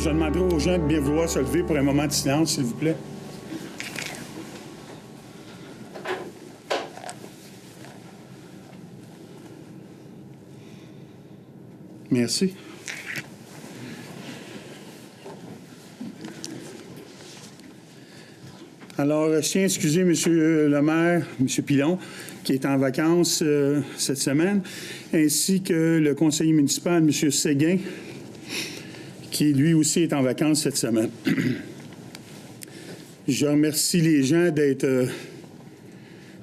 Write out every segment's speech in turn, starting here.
je demanderai aux gens de bien vouloir se lever pour un moment de silence, s'il vous plaît. Merci. Alors, je tiens à excuser M. le maire, M. Pilon, qui est en vacances cette semaine, ainsi que le conseiller municipal, M. Séguin, qui lui aussi est en vacances cette semaine. Je remercie les gens d'être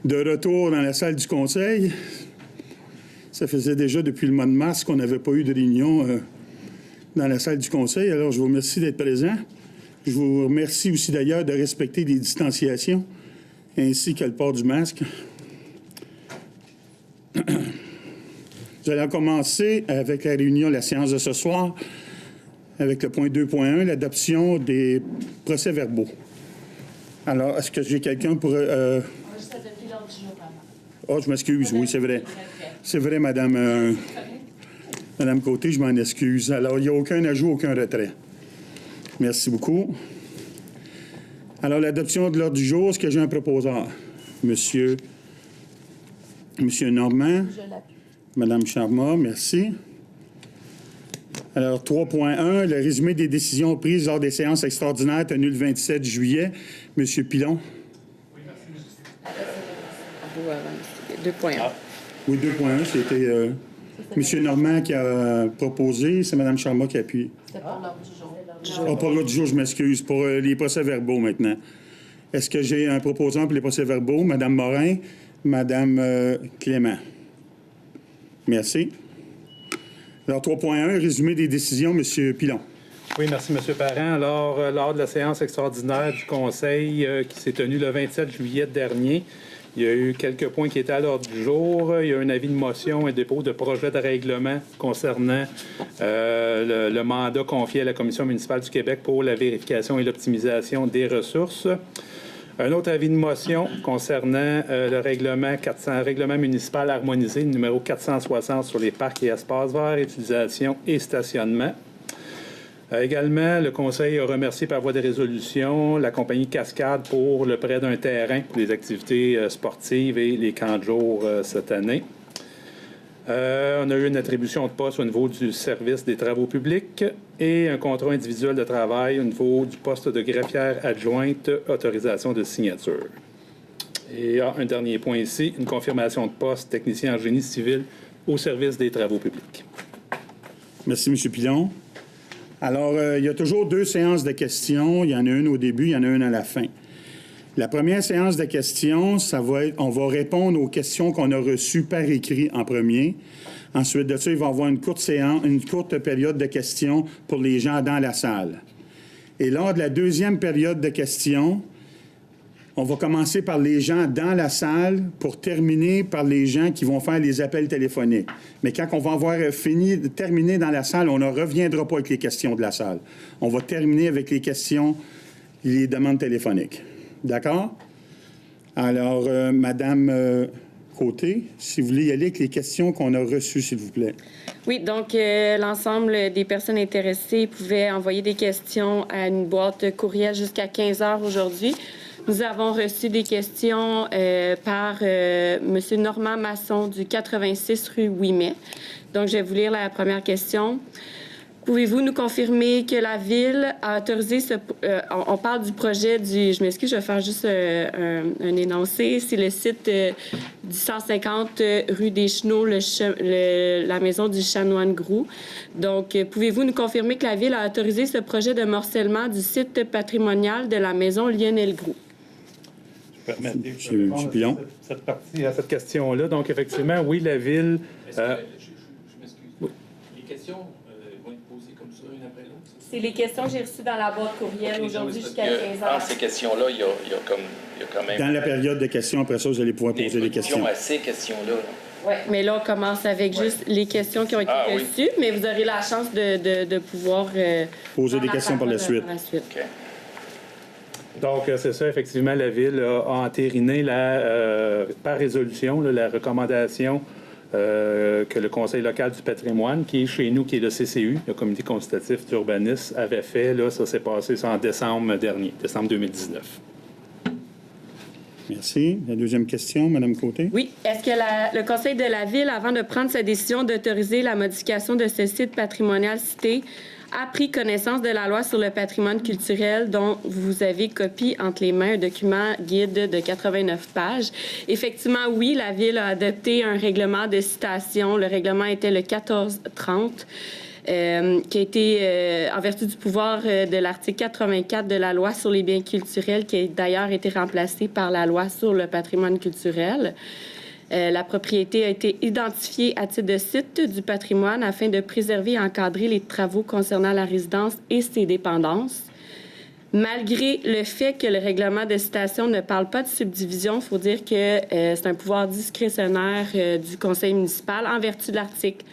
de retour dans la salle du conseil. Ça faisait déjà depuis le mois de mars qu'on n'avait pas eu de réunion dans la salle du conseil. Alors, je vous remercie d'être présents. Je vous remercie aussi d'ailleurs de respecter les distanciations ainsi que le port du masque. Nous allons commencer avec la réunion, la séance de ce soir, avec le point 2.1, l'adoption des procès-verbaux. Alors, est-ce que j'ai quelqu'un pour... Juste adopter l'ordre du jour, pardon. Oh, je m'excuse, oui, c'est vrai. C'est vrai, Madame Côté, je m'en excuse. Alors, il n'y a aucun ajout, aucun retrait. Merci beaucoup. Alors, l'adoption de l'ordre du jour, est-ce que j'ai un proposeur? Monsieur Normand. Je l'appuie. Madame Charma, merci. Alors, 3.1, le résumé des décisions prises lors des séances extraordinaires tenues le 27 juillet. Monsieur Pilon. Oui, merci. 2.1. Oui, 2.1, c'était Monsieur Normand qui a proposé, c'est Madame Charma qui appuie. C'était pour l'ordre du jour. Oh, pour l'autre jour, je m'excuse. Pour les procès-verbaux maintenant. Est-ce que j'ai un proposant pour les procès-verbaux? Madame Morin, Madame Clément. Merci. Alors, 3.1, résumé des décisions, Monsieur Pilon. Oui, merci, M. Parent. Alors, lors de la séance extraordinaire du Conseil qui s'est tenue le 27 juillet dernier, il y a eu quelques points qui étaient à l'ordre du jour. Il y a eu un avis de motion, un dépôt de projet de règlement concernant le mandat confié à la Commission municipale du Québec pour la vérification et l'optimisation des ressources. Un autre avis de motion concernant le règlement municipal harmonisé numéro 460 sur les parcs et espaces verts, utilisation et stationnement. Également, le Conseil a remercié par voie de résolution la compagnie Cascade pour le prêt d'un terrain pour les activités sportives et les camps de jour cette année. On a eu une attribution de poste au niveau du service des travaux publics et un contrat individuel de travail au niveau du poste de greffière adjointe, autorisation de signature. Et un dernier point ici, une confirmation de poste technicien en génie civil au service des travaux publics. Merci, M. Pilon. Alors, il y a toujours 2 séances de questions. Il y en a une au début, il y en a une à la fin. La première séance de questions, ça va être, on va répondre aux questions qu'on a reçues par écrit en premier. Ensuite de ça, il va y avoir une courte période de questions pour les gens dans la salle. Et lors de la deuxième période de questions, on va commencer par les gens dans la salle pour terminer par les gens qui vont faire les appels téléphoniques. Mais quand on va avoir terminé dans la salle, on ne reviendra pas avec les questions de la salle. On va terminer avec les questions, les demandes téléphoniques. D'accord? Alors, Madame Côté, si vous voulez y aller avec les questions qu'on a reçues, s'il vous plaît. Oui, donc l'ensemble des personnes intéressées pouvaient envoyer des questions à une boîte courriel jusqu'à 15 heures aujourd'hui. Nous avons reçu des questions par M. Normand Masson du 86 rue 8 mai. Donc, je vais vous lire la première question. Pouvez-vous nous confirmer que la Ville a autorisé on parle du projet du... Je m'excuse, je vais faire juste un énoncé. C'est le site du 150 rue des Chenaux, la maison du chanoine Groux. Donc, pouvez-vous nous confirmer que la Ville a autorisé ce projet de morcellement du site patrimonial de la maison Lionel Groux? Permettez, M. Pilon. cette partie à cette question-là. Donc, effectivement, oui, la Ville... Je m'excuse. Oui. Les questions vont être posées comme ça, une après l'autre? C'est les questions que j'ai reçues dans la boîte courriel aujourd'hui jusqu'à 15 heures. Entre ces questions-là, il y a quand même... Dans la période de questions, après ça, vous allez pouvoir poser des questions. à ces questions-là. Oui, mais là, on commence avec juste les questions qui ont été reçues, mais vous aurez la chance de pouvoir... poser des questions par la suite. OK. Donc, c'est ça, effectivement, la Ville a entériné par résolution la recommandation que le Conseil local du patrimoine, qui est chez nous, qui est le CCU, le Comité consultatif d'urbanisme, avait fait. Là, ça s'est passé en décembre dernier, décembre 2019. Merci. La deuxième question, Mme Côté. Oui. Est-ce que le Conseil de la Ville, avant de prendre sa décision d'autoriser la modification de ce site patrimonial cité, a pris connaissance de la loi sur le patrimoine culturel dont vous avez copie entre les mains un document guide de 89 pages? Effectivement, oui, la Ville a adopté un règlement de citation. Le règlement était le 1430. Qui a été, en vertu du pouvoir de l'article 84 de la loi sur les biens culturels, qui a d'ailleurs été remplacé par la loi sur le patrimoine culturel. La propriété a été identifiée à titre de site du patrimoine afin de préserver et encadrer les travaux concernant la résidence et ses dépendances. Malgré le fait que le règlement de citation ne parle pas de subdivision, il faut dire que c'est un pouvoir discrétionnaire du conseil municipal en vertu de l'article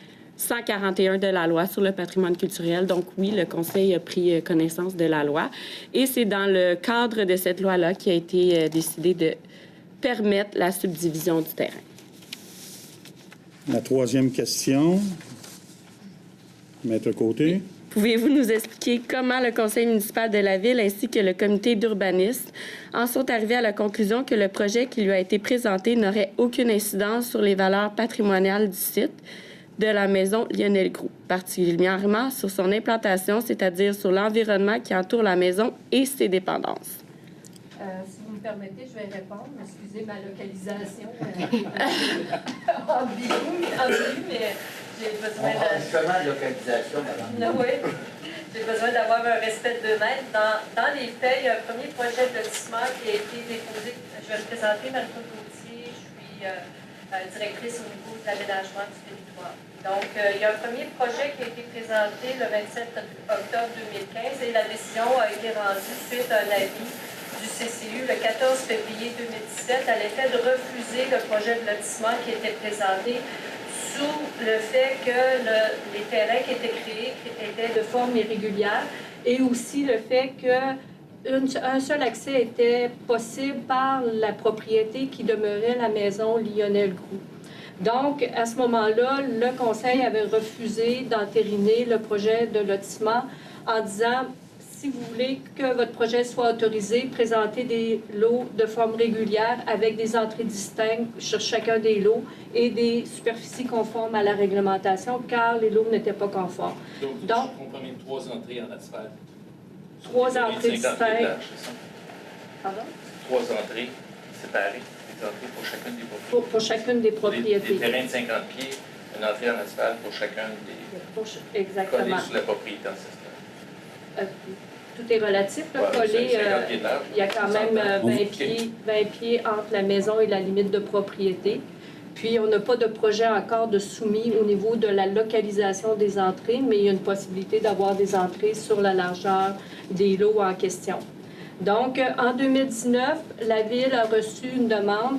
141 de la loi sur le patrimoine culturel. Donc oui, le conseil a pris connaissance de la loi. Et c'est dans le cadre de cette loi-là qu'il a été décidé de permettre la subdivision du terrain. La troisième question. Maître Côté. Pouvez-vous nous expliquer comment le conseil municipal de la Ville ainsi que le comité d'urbanisme en sont arrivés à la conclusion que le projet qui lui a été présenté n'aurait aucune incidence sur les valeurs patrimoniales du site de la maison Lionel Groulx, particulièrement sur son implantation, c'est-à-dire sur l'environnement qui entoure la maison et ses dépendances? Si vous me permettez, je vais répondre. Excusez ma localisation ambiguë, mais j'ai besoin de... Justement, localisation, madame. Oui. J'ai besoin d'avoir un respect de 2 mètres. Dans les faits, il y a un premier projet de lotissement qui a été déposé. Je vais le présenter, Marie-Claude Gauthier. Je suis directrice au niveau de l'aménagement du territoire. Donc, il y a un premier projet qui a été présenté le 27 octobre 2015 et la décision a été rendue suite à un avis du CCU le 14 février 2017 à l'effet de refuser le projet de lotissement qui était présenté sous le fait que les terrains qui étaient créés étaient de forme irrégulière et aussi le fait qu'un seul accès était possible par la propriété qui demeurait la maison Lionel Groulx. Donc, à ce moment-là, le conseil avait refusé d'entériner le projet de lotissement en disant, si vous voulez que votre projet soit autorisé, présentez des lots de forme régulière avec des entrées distinctes sur chacun des lots et des superficies conformes à la réglementation, car les lots n'étaient pas conformes. Donc, je comprends bien 3 entrées en asphalte. 3 entrées distinctes. Pardon? 3 entrées séparées. Entrées pour chacune des propriétés. Pour chacune des propriétés. Des terrains de 50 pieds, une entrée en asphalte pour chacun des... Exactement. Collés sur la propriété ancestrale. Tout est relatif. Là, Ouais, collé, 50 pieds de large. il y a quand même 20 pieds. pieds entre la maison et la limite de propriété. Puis, on n'a pas de projet encore de soumis au niveau de la localisation des entrées, mais il y a une possibilité d'avoir des entrées sur la largeur des lots en question. Donc, en 2019, la Ville a reçu une demande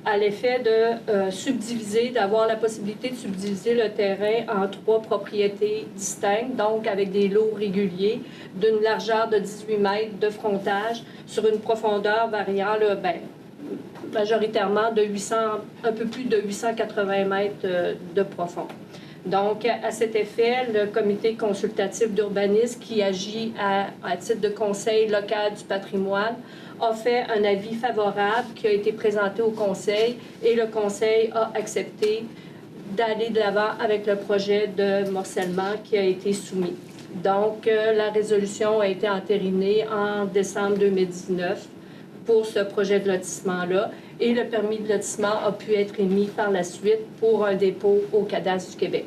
à l'effet de subdiviser, d'avoir la possibilité de subdiviser le terrain en 3 propriétés distinctes, donc avec des lots réguliers, d'une largeur de 18 mètres de frontage, sur une profondeur variant, là, majoritairement de un peu plus de 880 mètres de profond. Donc, à cet effet, le comité consultatif d'urbanisme qui agit à titre de conseil local du patrimoine a fait un avis favorable qui a été présenté au conseil et le conseil a accepté d'aller de l'avant avec le projet de morcellement qui a été soumis. Donc, la résolution a été entérinée en décembre 2019 pour ce projet de lotissement-là et le permis de lotissement a pu être émis par la suite pour un dépôt au Cadastre du Québec.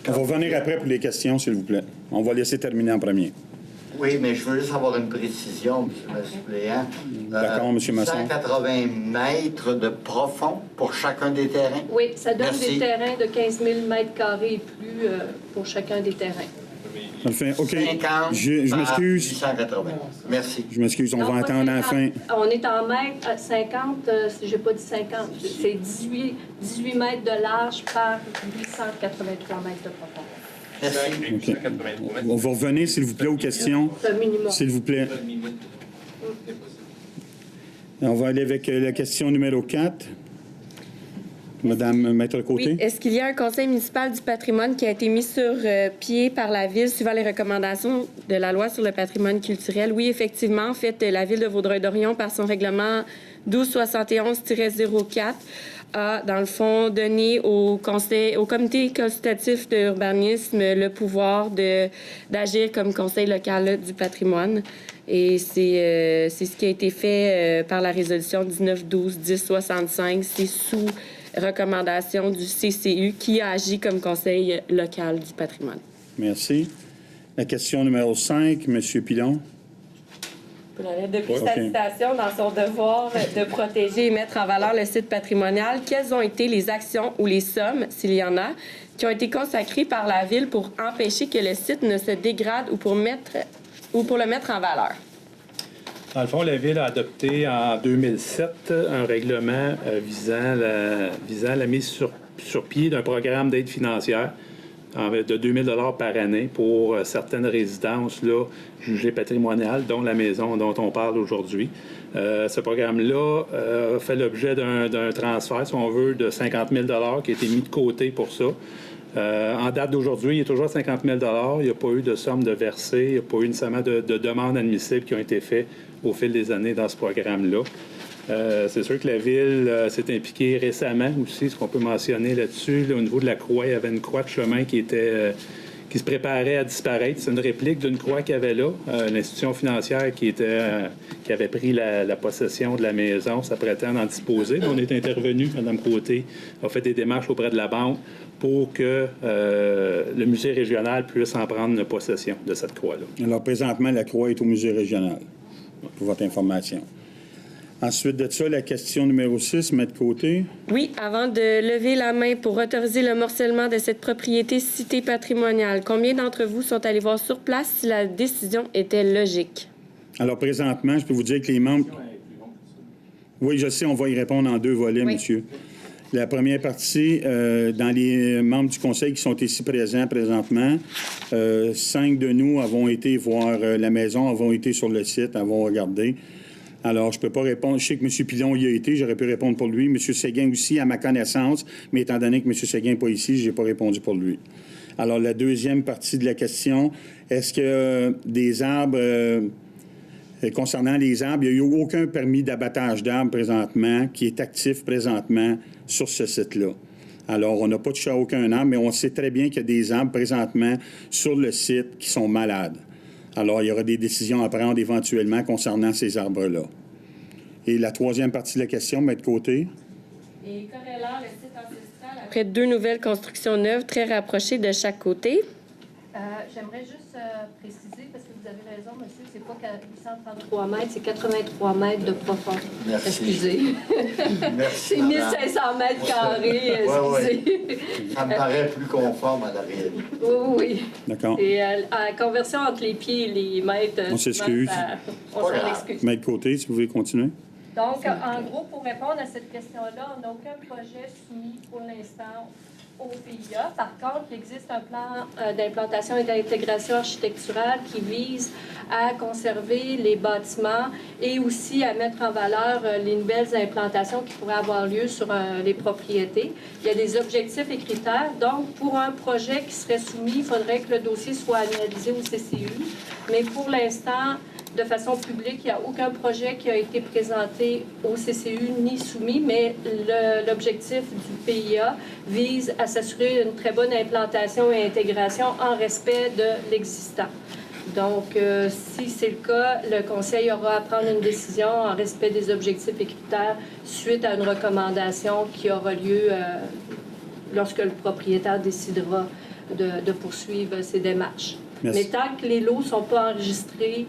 On va revenir après pour les questions, s'il vous plaît. On va laisser terminer en premier. Oui, mais je veux juste avoir une précision, M. le suppléant. D'accord, M. Masson. 180 mètres de profond pour chacun des terrains? Oui, ça donne Merci. des terrains de 15 000 mètres carrés et plus pour chacun des terrains. Ça le fait. OK. 50 Je par m'excuse. 880. Merci. Je m'excuse. On Non, va pas attendre à la 50. fin. On est en mètres, 50, j'ai pas dit 50, c'est 18 mètres de large par 883 mètres de profondeur. Merci. OK. 183 mètres. On va revenir, s'il vous plaît, aux questions. C'est un minimum. S'il vous plaît. On va aller avec la question numéro 4. Madame Maître Côté? Oui. Est-ce qu'il y a un conseil municipal du patrimoine qui a été mis sur pied par la Ville suivant les recommandations de la loi sur le patrimoine culturel? Oui, effectivement. En fait, la Ville de Vaudreuil-Dorion, par son règlement 1271-04, a, dans le fond, donné au comité consultatif d'urbanisme le pouvoir d'agir comme conseil local du patrimoine. Et c'est ce qui a été fait par la résolution 1912-1065. C'est sous recommandation du CCU qui a agi comme conseil local du patrimoine. Merci. La question numéro 5, M. Pilon. Depuis sa citation dans son devoir de protéger et mettre en valeur le site patrimonial, quelles ont été les actions ou les sommes, s'il y en a, qui ont été consacrées par la Ville pour empêcher que le site ne se dégrade ou pour le mettre en valeur? Dans le fond, la Ville a adopté en 2007 un règlement visant la mise sur pied d'un programme d'aide financière de 2 000 par année pour certaines résidences là, jugées patrimoniales, dont la maison dont on parle aujourd'hui. Ce programme-là a fait l'objet d'un transfert, si on veut, de 50 000 qui a été mis de côté pour ça. En date d'aujourd'hui, il est toujours à 50 000 Il n'y a pas eu de somme de versée, il n'y a pas eu nécessairement de demandes admissibles qui ont été faites au fil des années dans ce programme-là. C'est sûr que la Ville s'est impliquée récemment aussi, ce qu'on peut mentionner là-dessus. Là, au niveau de la croix, il y avait une croix de chemin qui se préparait à disparaître. C'est une réplique d'une croix qu'il y avait là. L'institution financière qui avait pris la possession de la maison s'apprêtait à en disposer. On est intervenu, Mme Côté a fait des démarches auprès de la banque pour que le musée régional puisse en prendre possession de cette croix-là. Alors, présentement, la croix est au musée régional, pour votre information. Ensuite de ça, la question numéro 6, Maître Côté. Oui, avant de lever la main pour autoriser le morcellement de cette propriété cité patrimoniale, combien d'entre vous sont allés voir sur place si la décision était logique? Alors, présentement, je peux vous dire que les membres... Oui, je sais, on va y répondre en 2 volets, monsieur. La première partie, dans les membres du conseil qui sont ici présents présentement, 5 de nous avons été voir la maison, avons été sur le site, avons regardé. Alors, je ne peux pas répondre. Je sais que M. Pilon y a été, j'aurais pu répondre pour lui. M. Séguin aussi, à ma connaissance, mais étant donné que M. Séguin n'est pas ici, je n'ai pas répondu pour lui. Alors, la deuxième partie de la question, est-ce que des arbres... concernant les arbres, il n'y a eu aucun permis d'abattage d'arbres présentement qui est actif présentement sur ce site-là. Alors, on n'a pas touché à aucun arbre, mais on sait très bien qu'il y a des arbres présentement sur le site qui sont malades. Alors, il y aura des décisions à prendre éventuellement concernant ces arbres-là. Et la troisième partie de la question, Maître Côté. Et corrélant le site ancestral après 2 nouvelles constructions neuves très rapprochées de chaque côté. J'aimerais juste préciser, parce que vous avez raison, monsieur, c'est pas 833 mètres, c'est 83 mètres de profond. Merci. Excusez. Merci, C'est 1500 mètres carrés, excusez. Ça me paraît plus conforme à la réalité. Oui. D'accord. Et la conversion entre les pieds et les mètres... On s'excuse. On s'en excuse. Maître Côté, si vous pouvez continuer. Donc, en gros, pour répondre à cette question-là, on n'a aucun projet soumis pour l'instant au PIA. Par contre, il existe un plan d'implantation et d'intégration architecturale qui vise à conserver les bâtiments et aussi à mettre en valeur les nouvelles implantations qui pourraient avoir lieu sur les propriétés. Il y a des objectifs et critères. Donc, pour un projet qui serait soumis, il faudrait que le dossier soit analysé au CCU. Mais pour l'instant, de façon publique, il n'y a aucun projet qui a été présenté au CCU ni soumis, mais l'objectif du PIA vise à s'assurer une très bonne implantation et intégration en respect de l'existant. Donc, si c'est le cas, le Conseil aura à prendre une décision en respect des objectifs et critères suite à une recommandation qui aura lieu lorsque le propriétaire décidera de poursuivre ses démarches. Merci. Mais tant que les lots ne sont pas enregistrés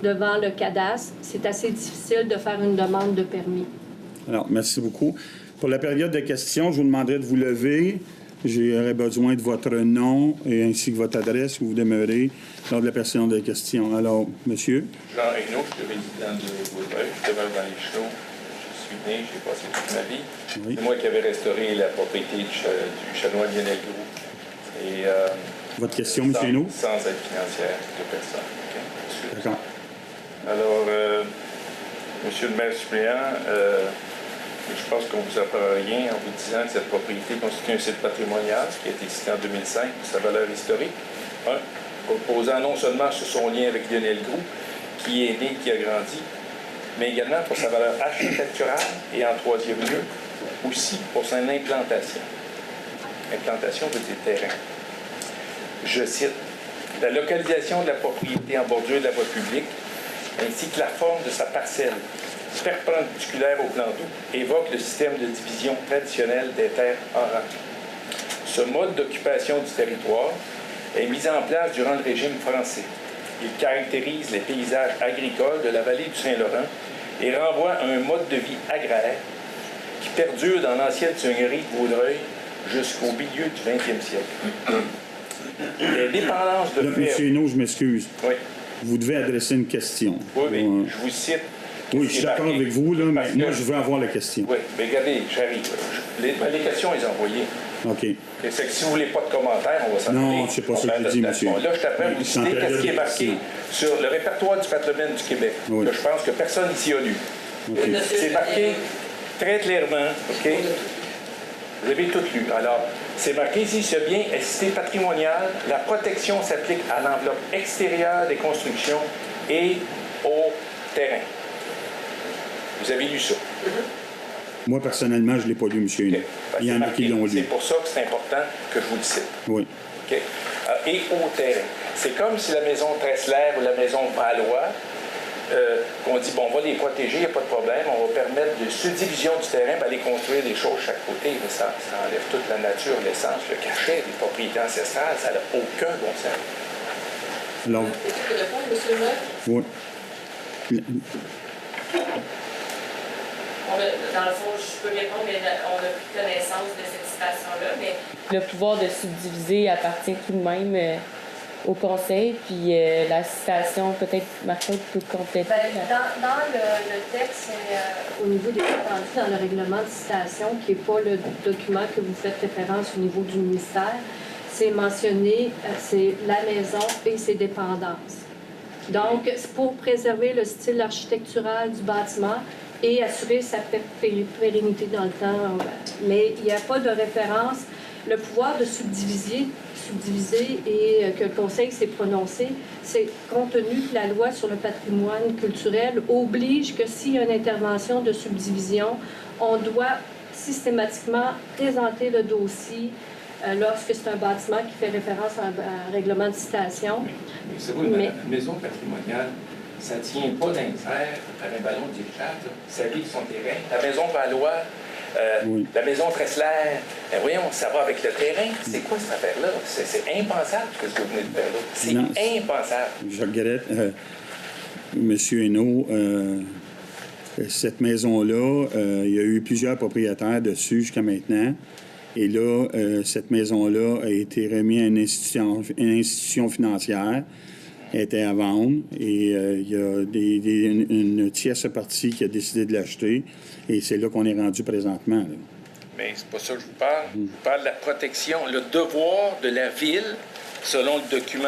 devant le cadastre, c'est assez difficile de faire une demande de permis. Alors, merci beaucoup. Pour la période de questions, je vous demanderai de vous lever. J'aurai besoin de votre nom et ainsi que votre adresse où vous demeurez lors de la période de questions. Alors, monsieur. Jean Reynaud, je suis résident de Vaudreuil, je demeure dans les Chenaux. Je suis né, j'ai passé toute ma vie. Oui. C'est moi qui avais restauré la propriété du chanoine Lionel Groux. Et, Votre question, monsieur Reynaud? Sans aide financière de personne. Okay? D'accord. Alors, monsieur le maire suppléant, Je pense qu'on ne vous apprend rien en vous disant que cette propriété constitue un site patrimonial qui a été cité en 2005 pour sa valeur historique. Proposant non seulement sur son lien avec Lionel Groux, qui est né, qui a grandi, mais également pour sa valeur architecturale et en troisième lieu, aussi pour son implantation. Implantation veut dire terrain. Je cite, « La localisation de la propriété en bordure de la voie publique, ainsi que la forme de sa parcelle perpendiculaire au plan d'eau, évoque le système de division traditionnel des terres en rang. Ce mode d'occupation du territoire est mis en place durant le régime français. Il caractérise les paysages agricoles de la vallée du Saint-Laurent et renvoie à un mode de vie agraire qui perdure dans l'ancienne seigneurie de Vaudreuil jusqu'au milieu du 20e siècle. Les dépendances de Là, ferme... M. Hainaut, je m'excuse. Oui, Vous devez adresser une question. oui, mais je vous cite... Oui, je suis d'accord avec vous, là, mais Parce moi, que- je veux avoir la question. Oui, mais regardez, j'arrive. Les questions, les envoyées. OK. C'est que si vous voulez pas de commentaires, on va s'en Non, c'est pas ça que je dis, monsieur. Là, je t'apprends à vous C'est en citer qu'est-ce qui est période marqué de sur le répertoire du patrimoine du Québec. Oui. Là, je pense que personne ici a lu. OK. C'est marqué très clairement, OK? Vous avez tout lu. Alors, c'est marqué ici, ce bien est cité patrimonial. La protection s'applique à l'enveloppe extérieure des constructions et au terrain. Vous avez lu ça. Moi, personnellement, je ne l'ai pas lu, M. Hainaut. OK. Il y en a qui l'ont C'est lu. pour ça que c'est important que je vous le cite. Oui. OK? Et au terrain. C'est comme si la maison Tressler ou la maison Valois, qu'on dit, bon, on va les protéger, il n'y a pas de problème, on va permettre de subdivision du terrain, aller construire des choses chaque côté. Mais ça enlève toute la nature, l'essence, le cachet des propriétés ancestrales. Ça n'a aucun bon sens. Alors, Est-ce que répondre, M. le maire? oui. Dans le fond, je peux répondre, mais on n'a plus connaissance de cette citation-là. Mais le pouvoir de subdiviser appartient tout de même au Conseil, puis la citation, peut-être, Marc-Claude peut compléter. Dans le texte, au niveau des attendus dans le règlement de citation, qui n'est pas le document que vous faites référence au niveau du ministère, c'est mentionné, c'est la maison et ses dépendances. Donc, c'est pour préserver le style architectural du bâtiment et assurer sa pérennité dans le temps. Mais il n'y a pas de référence. Le pouvoir de subdiviser et que le Conseil s'est prononcé, c'est compte tenu que la loi sur le patrimoine culturel oblige que s'il y a une intervention de subdivision, on doit systématiquement présenter le dossier lorsque c'est un bâtiment qui fait référence à un règlement de citation. C'est vrai, Mais- la maison patrimoniale, ça ne tient pas d'un fer par un ballon dirigeable. Ça vit son terrain. La maison Valois, Oui. la maison Tressler, voyons, ça va avec le terrain. C'est quoi cette affaire-là? C'est impensable ce que vous venez de faire là. C'est Non. impensable. Je regrette, M. Hainaut, cette maison-là, il y a eu plusieurs propriétaires dessus jusqu'à maintenant. Et là, cette maison-là a été remise à une institution financière. Elle était à vendre et il y a une tierce partie qui a décidé de l'acheter. Et c'est là qu'on est rendu présentement, là. Mais c'est pas ça que je vous parle. Je vous parle de la protection, le devoir de la ville, selon le document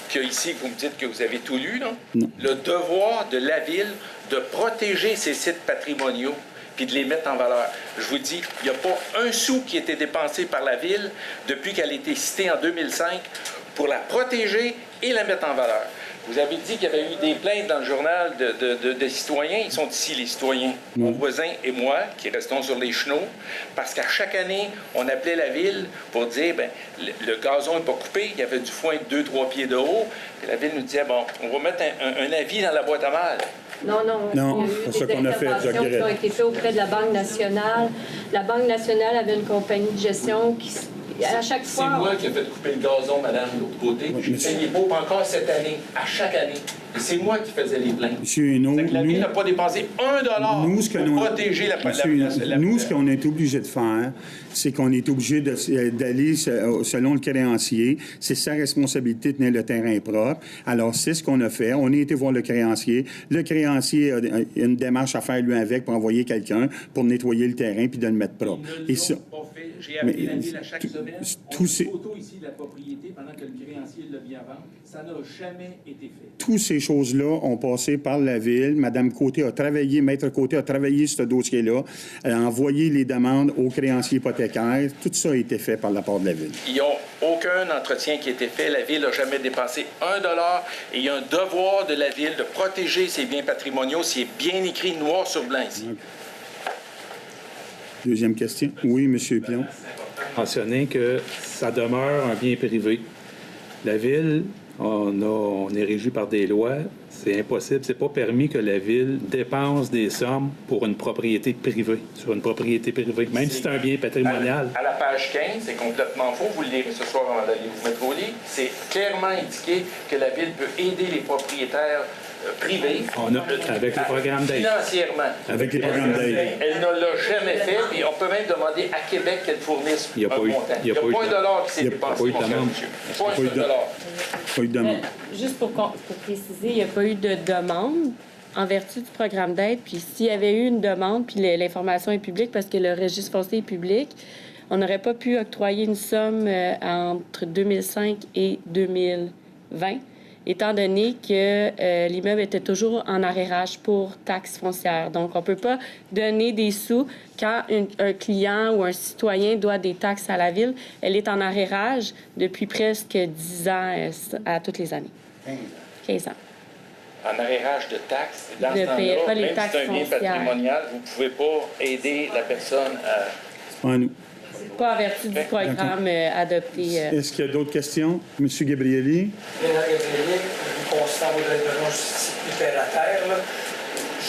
qu'il y a ici, que vous me dites que vous avez tout lu, là. Non. Le devoir de la ville de protéger ces sites patrimoniaux puis de les mettre en valeur. Je vous dis, il n'y a pas un sou qui a été dépensé par la ville depuis qu'elle a été citée en 2005 pour la protéger et la mettre en valeur. Vous avez dit qu'il y avait eu des plaintes dans le journal de citoyens. Ils sont ici, les citoyens, mon voisin et moi, qui restons sur les chenaux, parce qu'à chaque année, on appelait la ville pour dire, ben, le gazon n'est pas coupé, il y avait du foin de 2-3 pieds de haut. Puis la ville nous disait, bon, on va mettre un avis dans la boîte à mal. Non, Non, il y a c'est eu ça des qu'on a fait, interventions Jacques qui ont été faites auprès de la Banque nationale. La Banque nationale avait une compagnie de gestion qui, à chaque C'est fois... moi qui ai fait couper le gazon, madame, de l'autre côté. Oui, Je monsieur. payais pas encore cette année, à chaque année. Et c'est moi qui faisais les plaintes. M. Hainaut, C'est que la ville n'a pas dépensé $1 nous, ce que pour nous- protéger la Nous, ce qu'on est obligé de faire, c'est qu'on est obligé d'aller selon le créancier. C'est sa responsabilité de tenir le terrain propre. Alors, c'est ce qu'on a fait. On a été voir le créancier. Le créancier a une démarche à faire lui avec pour envoyer quelqu'un pour nettoyer le terrain puis de le mettre propre. Et Ils ça, ne l'ont pas fait. J'ai appelé la ville à chaque semaine. tous On a ces- une photo ici de la propriété pendant que le créancier l'a mis à vendre. Ça n'a jamais été fait. Toutes ces choses-là ont passé par la Ville. Madame Côté a travaillé, Maître Côté a travaillé ce dossier-là. Elle a envoyé les demandes aux créanciers hypothécaires. Tout ça a été fait par la part de la Ville. Ils n'ont aucun entretien qui a été fait. La Ville n'a jamais dépensé $1 et il y a un devoir de la Ville de protéger ses biens patrimoniaux. C'est bien écrit noir sur blanc ici. Deuxième question. Oui, M. Pilon. Mentionner que ça demeure un bien privé. La Ville, on est régi par des lois. C'est impossible, c'est pas permis que la Ville dépense des sommes pour une propriété privée, sur une propriété privée, même si c'est un bien patrimonial. À la page 15, c'est complètement faux. Vous le lirez ce soir avant d'aller vous mettre au lit. C'est clairement indiqué que la Ville peut aider les propriétaires privés. Avec le programme d'aide. Financièrement. Avec les programmes d'aide. Elle ne l'a jamais fait, puis on peut même demander à Québec qu'elle fournisse Il y a un pas eu- montant. il y a pas eu pas un de- dollar qui s'est il y a dépensé, pas eu de mon cher demande. monsieur. Pas un pas eu seul de- dollar. Pas eu de demande. Juste pour préciser, il n'y a pas eu de demande en vertu du programme d'aide. Puis s'il y avait eu une demande, puis l'information est publique parce que le registre foncier est public, on n'aurait pas pu octroyer une somme entre 2005 et 2020, étant donné que l'immeuble était toujours en arrérage pour taxes foncières. Donc, on ne peut pas donner des sous quand un client ou un citoyen doit des taxes à la Ville. Elle est en arrérage depuis presque 10 ans à toutes les années. 15 ans. En arrérage de taxes, dans Ne ce payez temps-là, pas les même si taxes c'est un bien foncières. patrimonial, vous ne pouvez pas aider la personne à... C'est pas à nous. Pas en vertu du programme adopté. Est-ce qu'il y a d'autres questions? M. Gabrielli? Léonard Gabrielli, constant au droit justice plus terre à terre. Là.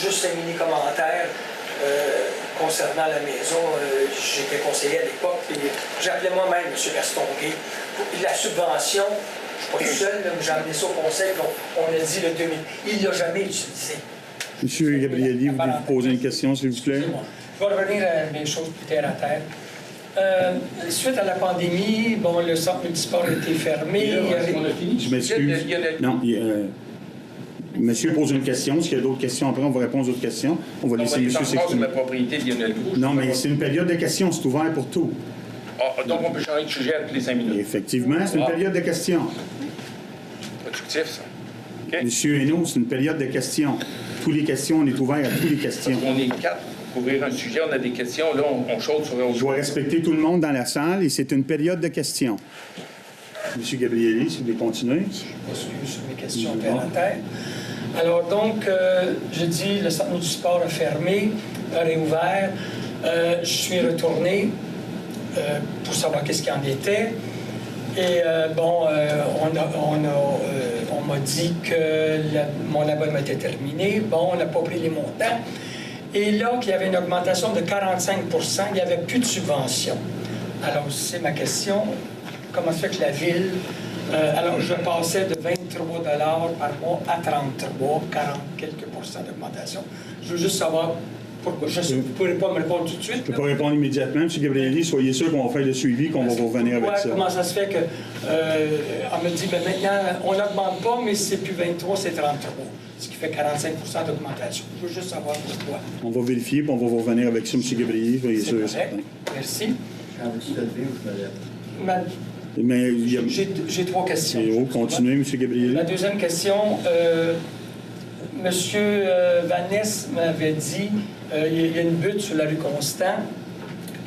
Juste un mini commentaire concernant la maison. J'étais conseiller à l'époque, puis j'appelais moi-même M. Gastonguay. La subvention, je ne suis pas tout seul, là, mais j'ai amené ça au conseil, puis on a dit le 2000. Il ne l'a jamais utilisé. M. Gabrielli, vous voulez vous poser une question, s'il vous plaît? Excusez-moi. Je vais revenir à des choses plus terre à terre. Suite à la pandémie, bon, le centre multisport a été fermé. Je m'excuse. Non, monsieur pose une question. S'il y a d'autres questions, après, on va répondre aux autres questions. On va laisser monsieur sur s'exprimer. la propriété de Lionel Groux. Non, mais c'est une période de questions. C'est ouvert pour tout. Ah, donc, on peut changer de sujet à tous les 5 Et minutes. effectivement, c'est une période de questions. Productif, ça. OK? Monsieur Hainaut, c'est une période de questions. Toutes les questions, on est ouvert à toutes les questions. On est 4 pour couvrir un sujet, on a des questions. Là, on chaude sur un Je dois respecter tout le monde dans la salle et c'est une période de questions. Monsieur Gabrielli, si vous voulez continuer. Excuse sur mes questions terre à terre. Alors donc, je dis, le centre du sport a fermé, a réouvert. Je suis retourné pour savoir qu'est-ce qu'il en était. Et bon, on m'a dit que mon abonnement était terminé. Bon, on n'a pas pris les montants. Et là, qu'il y avait une augmentation de 45 % il n'y avait plus de subvention. Alors, c'est ma question. Comment se fait que la Ville... alors, je passais de 23 $ par mois à 33, 40 quelques pourcents d'augmentation. Je veux juste savoir pourquoi. Vous ne pourrez pas me répondre tout de suite. Je ne peux pas répondre immédiatement. M. Gabrielli, soyez sûr qu'on va faire le suivi, qu'on va vous revenir avec ça. Comment ça se fait que on me dit, ben maintenant, on n'augmente pas, mais c'est plus 23, c'est 33, ce qui fait 45 % d'augmentation. Je veux juste savoir pourquoi. On va vérifier, puis on va vous revenir avec ça, M. Gabrielli, soyez C'est sûr et correct. certain. Merci. Quand vous te levez ou je me lève? Mais il y a... J'ai 3 questions. Et continuez, M. Gabrielli. La deuxième question, M. Vanessa m'avait dit, il y a une butte sur la rue Constant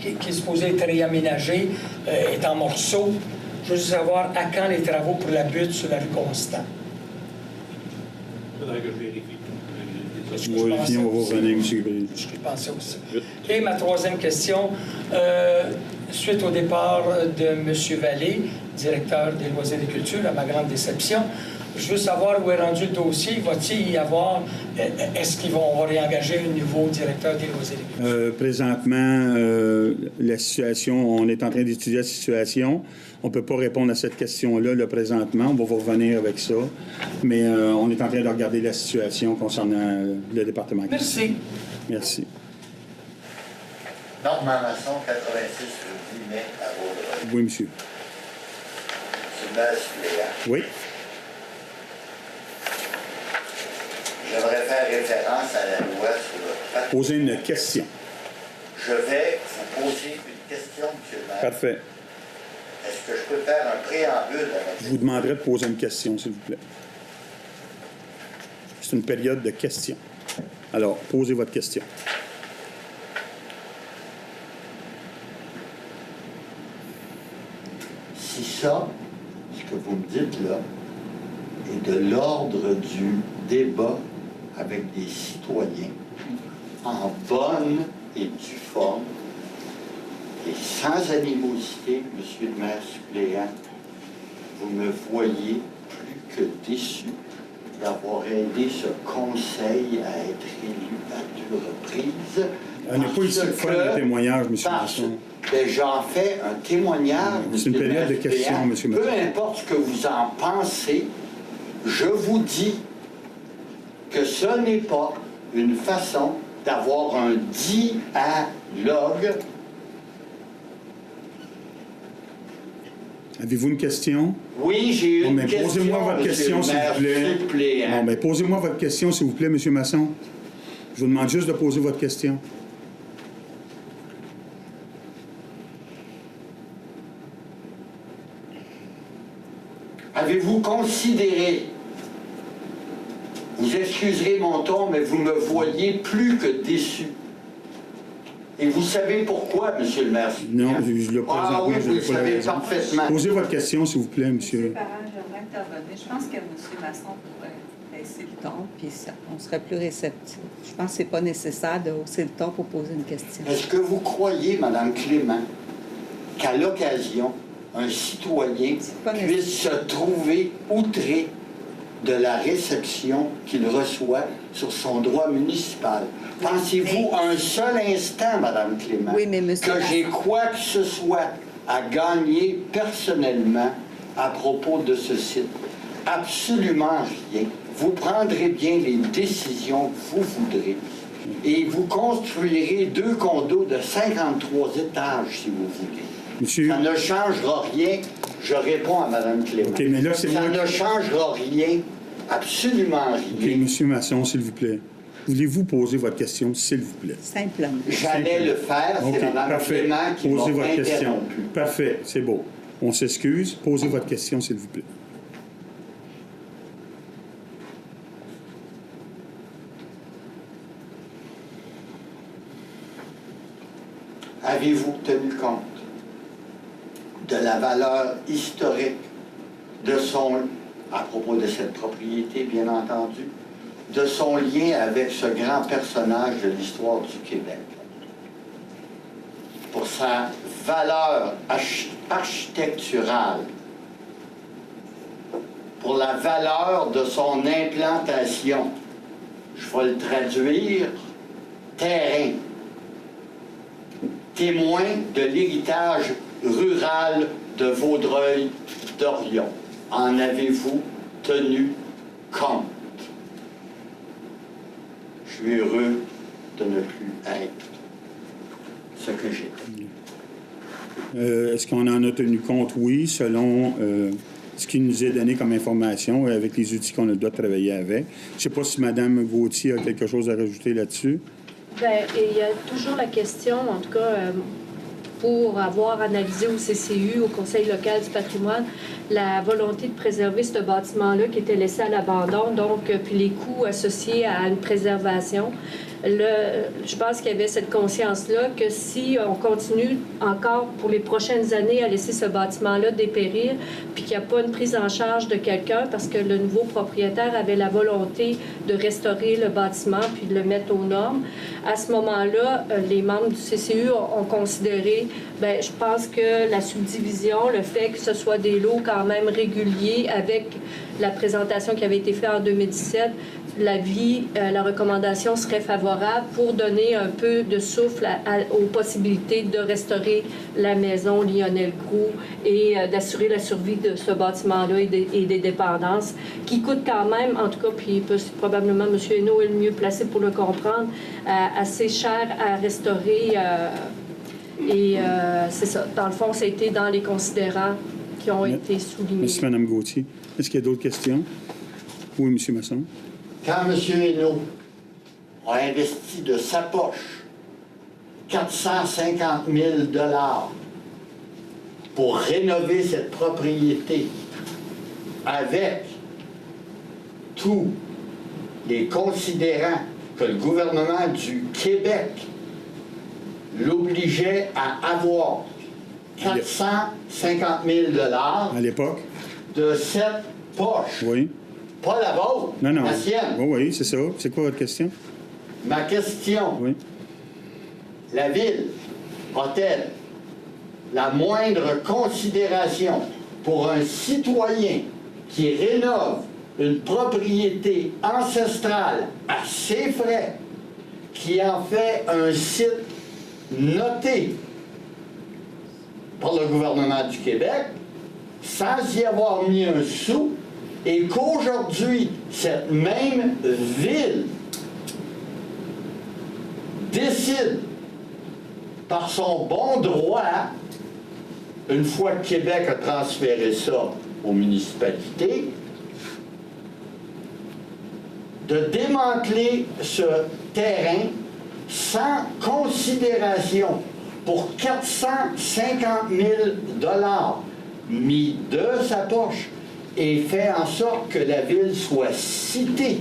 qui est supposée être réaménagée, est en morceaux. Je veux juste savoir à quand les travaux pour la butte sur la rue Constant. Il faudrait que je vérifie. On va vérifier, on va vous revenir, M. Gabrielli. Je pensais aussi. Et ma troisième question, suite au départ de M. Vallée, directeur des loisirs et culture, à ma grande déception, je veux savoir où est rendu le dossier. Va-t-il y avoir... Est-ce qu'ils vont réengager un nouveau directeur des loisirs et culture? Présentement, la situation, on est en train d'étudier la situation. On ne peut pas répondre à cette question-là là, présentement. On va vous revenir avec ça. Mais on est en train de regarder la situation concernant le département. Merci. Merci. Normand Masson, 86 rue Guimet, à Vaudreuil. Oui, monsieur. C'est base suppléant. Oui. J'aimerais faire référence à la loi sur le patrimoine. Poser une question. Je vais vous poser une question, M. le maire. Parfait. Est-ce que je peux faire un préambule à la Je vous demanderai de poser une question, s'il vous plaît. C'est une période de questions. Alors, posez votre question. Si ça, ce que vous me dites là, est de l'ordre du débat avec des citoyens en bonne et due forme et sans animosité, Monsieur le maire suppléant, vous me voyez plus que déçu d'avoir aidé ce conseil à être élu à 2 reprises. On n'est pas ici pour faire un témoignage, M. Masson. J'en fais un témoignage. C'est une période de questions, M. Masson. Peu importe ce que vous en pensez, je vous dis que ce n'est pas une façon d'avoir un dialogue. Avez-vous une question? Oui, j'ai Bon, une mais question, posez-moi votre question, s'il vous plaît. Non, mais posez-moi votre question, s'il vous plaît, M. Masson. Je vous demande juste de poser votre question. Avez-vous considéré, vous excuserez mon ton, mais vous me voyez plus que déçu. Et vous savez pourquoi, Monsieur le maire? Non, je le présente. Ah oui, vous le savez parfaitement. Posez votre question, s'il vous plaît, monsieur. Monsieur Parent, j'aimerais intervenir. Je pense que M. Masson pourrait baisser le ton, puis on serait plus réceptif. Je pense que ce n'est pas nécessaire de hausser le ton pour poser une question. Est-ce que vous croyez, Mme Clément, qu'à l'occasion, un citoyen puisse se trouver outré de la réception qu'il reçoit sur son droit municipal? Pensez-vous un seul instant, Mme Clément, oui, mais monsieur que j'ai quoi que ce soit à gagner personnellement à propos de ce site? Absolument rien. Vous prendrez bien les décisions que vous voudrez et vous construirez 2 condos de 53 étages, si vous voulez. Monsieur... Ça ne changera rien. Je réponds à Mme Clément. OK, mais là, c'est ça moi... ne changera rien, absolument rien. OK, M. Masson, s'il vous plaît. Voulez-vous poser votre question, s'il vous plaît? Simplement. J'allais le faire, c'est Mme parfait. Clément qui m'a Posez votre question. interrompu. Parfait, c'est beau. On s'excuse. Posez votre question, s'il vous plaît. Avez-vous tenu compte de la valeur historique de son, à propos de cette propriété, bien entendu, de son lien avec ce grand personnage de l'histoire du Québec, pour sa valeur architecturale, pour la valeur de son implantation, je vais le traduire, terrain, témoin de l'héritage rural de Vaudreuil-Dorion. En avez-vous tenu compte? Je suis heureux de ne plus être ce que j'étais. Est-ce qu'on en a tenu compte? Oui, selon ce qui nous est donné comme information et avec les outils qu'on a le droit de travailler avec. Je ne sais pas si Mme Gauthier a quelque chose à rajouter là-dessus. Bien, il y a toujours la question, en tout cas, pour avoir analysé au CCU, au Conseil local du patrimoine, la volonté de préserver ce bâtiment-là qui était laissé à l'abandon, donc, puis les coûts associés à une préservation. Je pense qu'il y avait cette conscience-là que si on continue encore pour les prochaines années à laisser ce bâtiment-là dépérir, puis qu'il n'y a pas une prise en charge de quelqu'un, parce que le nouveau propriétaire avait la volonté de restaurer le bâtiment puis de le mettre aux normes, à ce moment-là, les membres du CCU ont considéré, bien, je pense que la subdivision, le fait que ce soit des lots quand même réguliers avec la présentation qui avait été faite en 2017, la recommandation serait favorable pour donner un peu de souffle aux possibilités de restaurer la maison Lionel Groulx et d'assurer la survie de ce bâtiment-là et des dépendances, qui coûtent quand même, en tout cas, puis probablement M. Hainaut est le mieux placé pour le comprendre, assez cher à restaurer. C'est ça. Dans le fond, ça a été dans les considérants qui ont été soulignés. Merci, Mme Gauthier. Est-ce qu'il y a d'autres questions? Oui, M. Masson. Quand M. Hainaut a investi de sa poche 450 000 $ pour rénover cette propriété avec tous les considérants que le gouvernement du Québec l'obligeait à avoir 450 000 $ À l'époque? de cette poche. Oui. Pas la vôtre, Non, non. la sienne. Oui, oui, c'est ça. C'est quoi votre question? Ma question, Oui. la Ville a-t-elle la moindre considération pour un citoyen qui rénove une propriété ancestrale à ses frais, qui en fait un site noté par le gouvernement du Québec, sans y avoir mis un sou, et qu'aujourd'hui, cette même ville décide par son bon droit, une fois que Québec a transféré ça aux municipalités, de démanteler ce terrain sans considération pour 450 000 $ mis de sa poche et fait en sorte que la ville soit citée.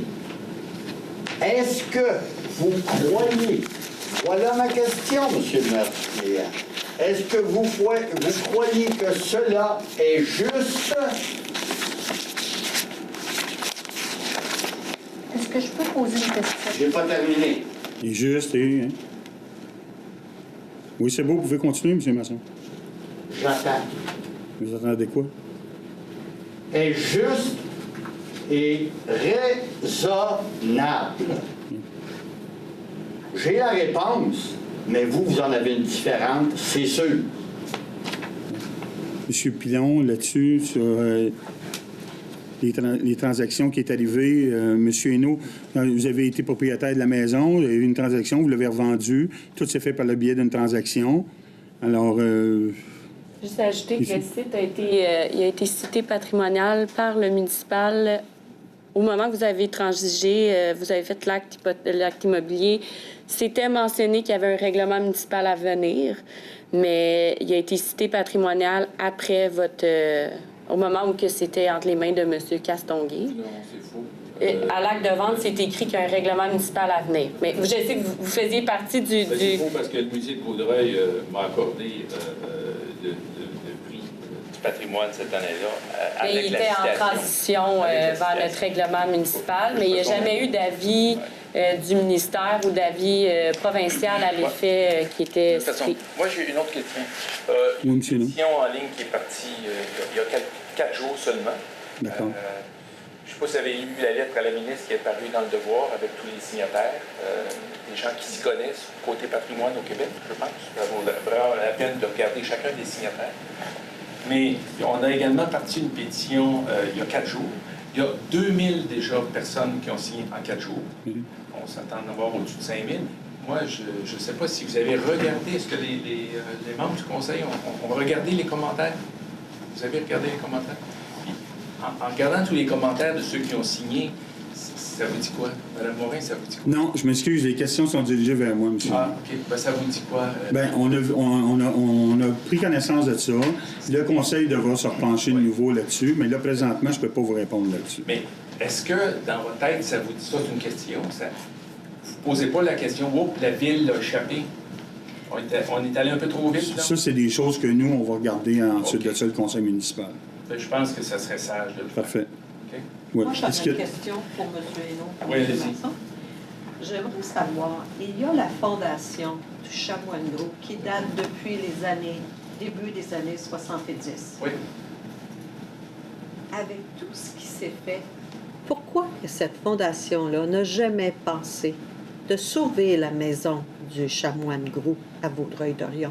Est-ce que vous croyez, voilà ma question, M. le maire, est-ce que vous croyez que cela est juste? Est-ce que je peux poser une question? J'ai pas terminé. Il est juste et... hein? Oui, c'est beau. Vous pouvez continuer, M. Masson. J'attends. Vous attendez quoi? Est juste et raisonnable. J'ai la réponse, mais vous en avez une différente, c'est sûr. M. Pilon, là-dessus, sur les transactions qui est arrivées, M. Hainaut, vous avez été propriétaire de la maison, il y a eu une transaction, vous l'avez revendue, tout s'est fait par le biais d'une transaction. Alors... Juste à ajouter que le site il a été cité patrimonial par le municipal. Au moment que vous avez transigé, vous avez fait l'acte immobilier, c'était mentionné qu'il y avait un règlement municipal à venir, mais il a été cité patrimonial après au moment où que c'était entre les mains de M. Castonguay. Non, c'est faux. À l'acte de vente, c'est écrit qu'il y a un règlement municipal à venir. Mais je sais que vous faisiez partie du... C'est faux parce que le musée de Vaudreuil m'a accordé le prix du patrimoine cette année-là. Mais il était en transition vers notre règlement municipal, mais il n'y a jamais eu d'avis du ministère ou d'avis provincial à l'effet qui était... De toute façon, moi, j'ai une autre question. Oui, Une monsieur, non? pétition en ligne qui est partie il y a 4 jours seulement. D'accord. Je ne sais pas si vous avez lu la lettre à la ministre qui est parue dans Le Devoir avec tous les signataires, des gens qui s'y connaissent côté patrimoine au Québec, je pense. Ça vaut vraiment la peine de regarder chacun des signataires. Mais on a également parti une pétition il y a 4 jours. Il y a 2000 déjà personnes qui ont signé en 4 jours. On s'attend d'en avoir au-dessus de 5000. Moi, je ne sais pas si vous avez regardé, est-ce que les membres du conseil ont regardé les commentaires? Vous avez regardé les commentaires? Puis, en regardant tous les commentaires de ceux qui ont signé, ça vous dit quoi? Mme Morin, ça vous dit quoi? Non, je m'excuse, les questions sont dirigées vers moi, monsieur. Ah, OK. Ben, ça vous dit quoi? Bien, on a pris connaissance de ça. Le conseil devra se repencher de nouveau là-dessus, mais là, présentement, je ne peux pas vous répondre là-dessus. Mais est-ce que, dans votre tête, ça vous dit ça, c'est une question? Vous ne posez pas la question, oh, la ville l'a échappé. On est allé un peu trop vite, là? Ça, c'est des choses que nous, on va regarder ensuite de ça, le conseil municipal. Ben, je pense que ça serait sage de le faire. Parfait. OK? Ouais. Moi, j'avais Est-ce que- une question pour M. Hainaut. Oui, allez-y. J'aimerais savoir, il y a la fondation du Chanoine Gros qui date depuis début des années 70. Oui. Avec tout ce qui s'est fait, pourquoi que cette fondation-là n'a jamais pensé de sauver la maison du Chanoine Gros à Vaudreuil-Dorion?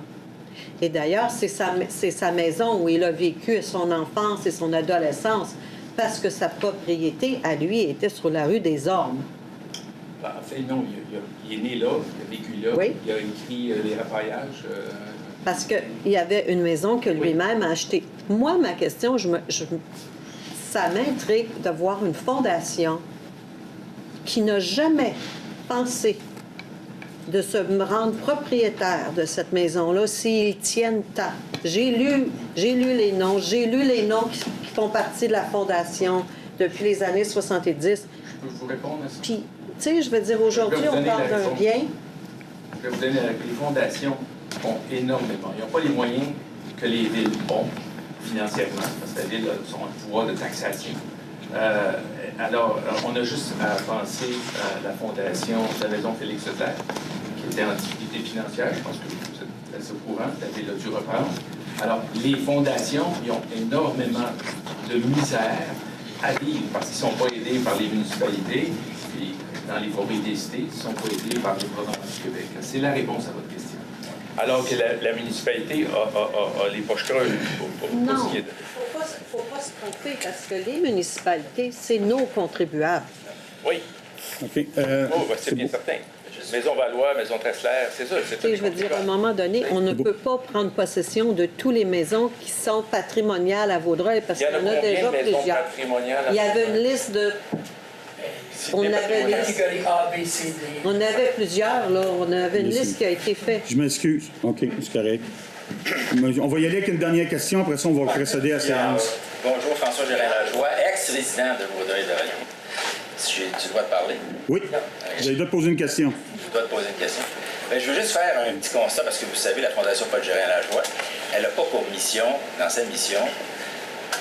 Et d'ailleurs, c'est sa maison où il a vécu son enfance et son adolescence, parce que sa propriété, à lui, était sur la rue des Ormes. Ben, en fait, non, il est né là, il a vécu là, Oui. il a écrit les rapaillages. Parce qu'il y avait une maison que lui-même a achetée. Moi, ma question, ça m'intrigue de voir une fondation qui n'a jamais pensé de se rendre propriétaire de cette maison-là s'ils tiennent tant. J'ai lu les noms, qui font partie de la fondation depuis les années 70. Je peux vous répondre à ça? Puis, tu sais, je veux dire, aujourd'hui, on parle d'un bien. Je vais vous donner les fondations font énormément. Ils n'ont pas les moyens que les villes ont financièrement, parce que les villes ont un pouvoir de taxation. Alors, on a juste à penser à la fondation de la Maison Félix Leclerc, qui était en difficulté financière. Je pense que vous êtes assez au courant, la ville a dû reprendre. Alors, les fondations, ils ont énormément de misère à vivre parce qu'ils ne sont pas aidés par les municipalités. Puis, dans les forêts des cités, ils ne sont pas aidés par le gouvernement du Québec. C'est la réponse à votre question. Alors que la municipalité a les poches creuses pour ce qui est de... Faut pas se tromper parce que les municipalités, c'est nos contribuables. Oui. OK. C'est bien certain. Maison Valois, Maison Tressler, c'est ça. Je veux dire, à un moment donné, on ne peut pas prendre possession de toutes les maisons qui sont patrimoniales à Vaudreuil parce qu'il y en a déjà plusieurs. Il y avait une liste de... On avait plusieurs, là. On avait une liste qui a été faite. Je m'excuse. OK, c'est correct. On va y aller avec une dernière question, après ça, on va procéder à la séance. Bonjour, François Gérin-Lajoie, ex-résident de Vaudreuil-Dorion. Si j'ai le droit de parler? Oui. Vous avez le droit de poser une question. Je dois te poser une question. Bien, je veux juste faire un petit constat, parce que vous savez, la Fondation Paul Gérin-Lajoie, elle n'a pas pour mission, dans sa mission,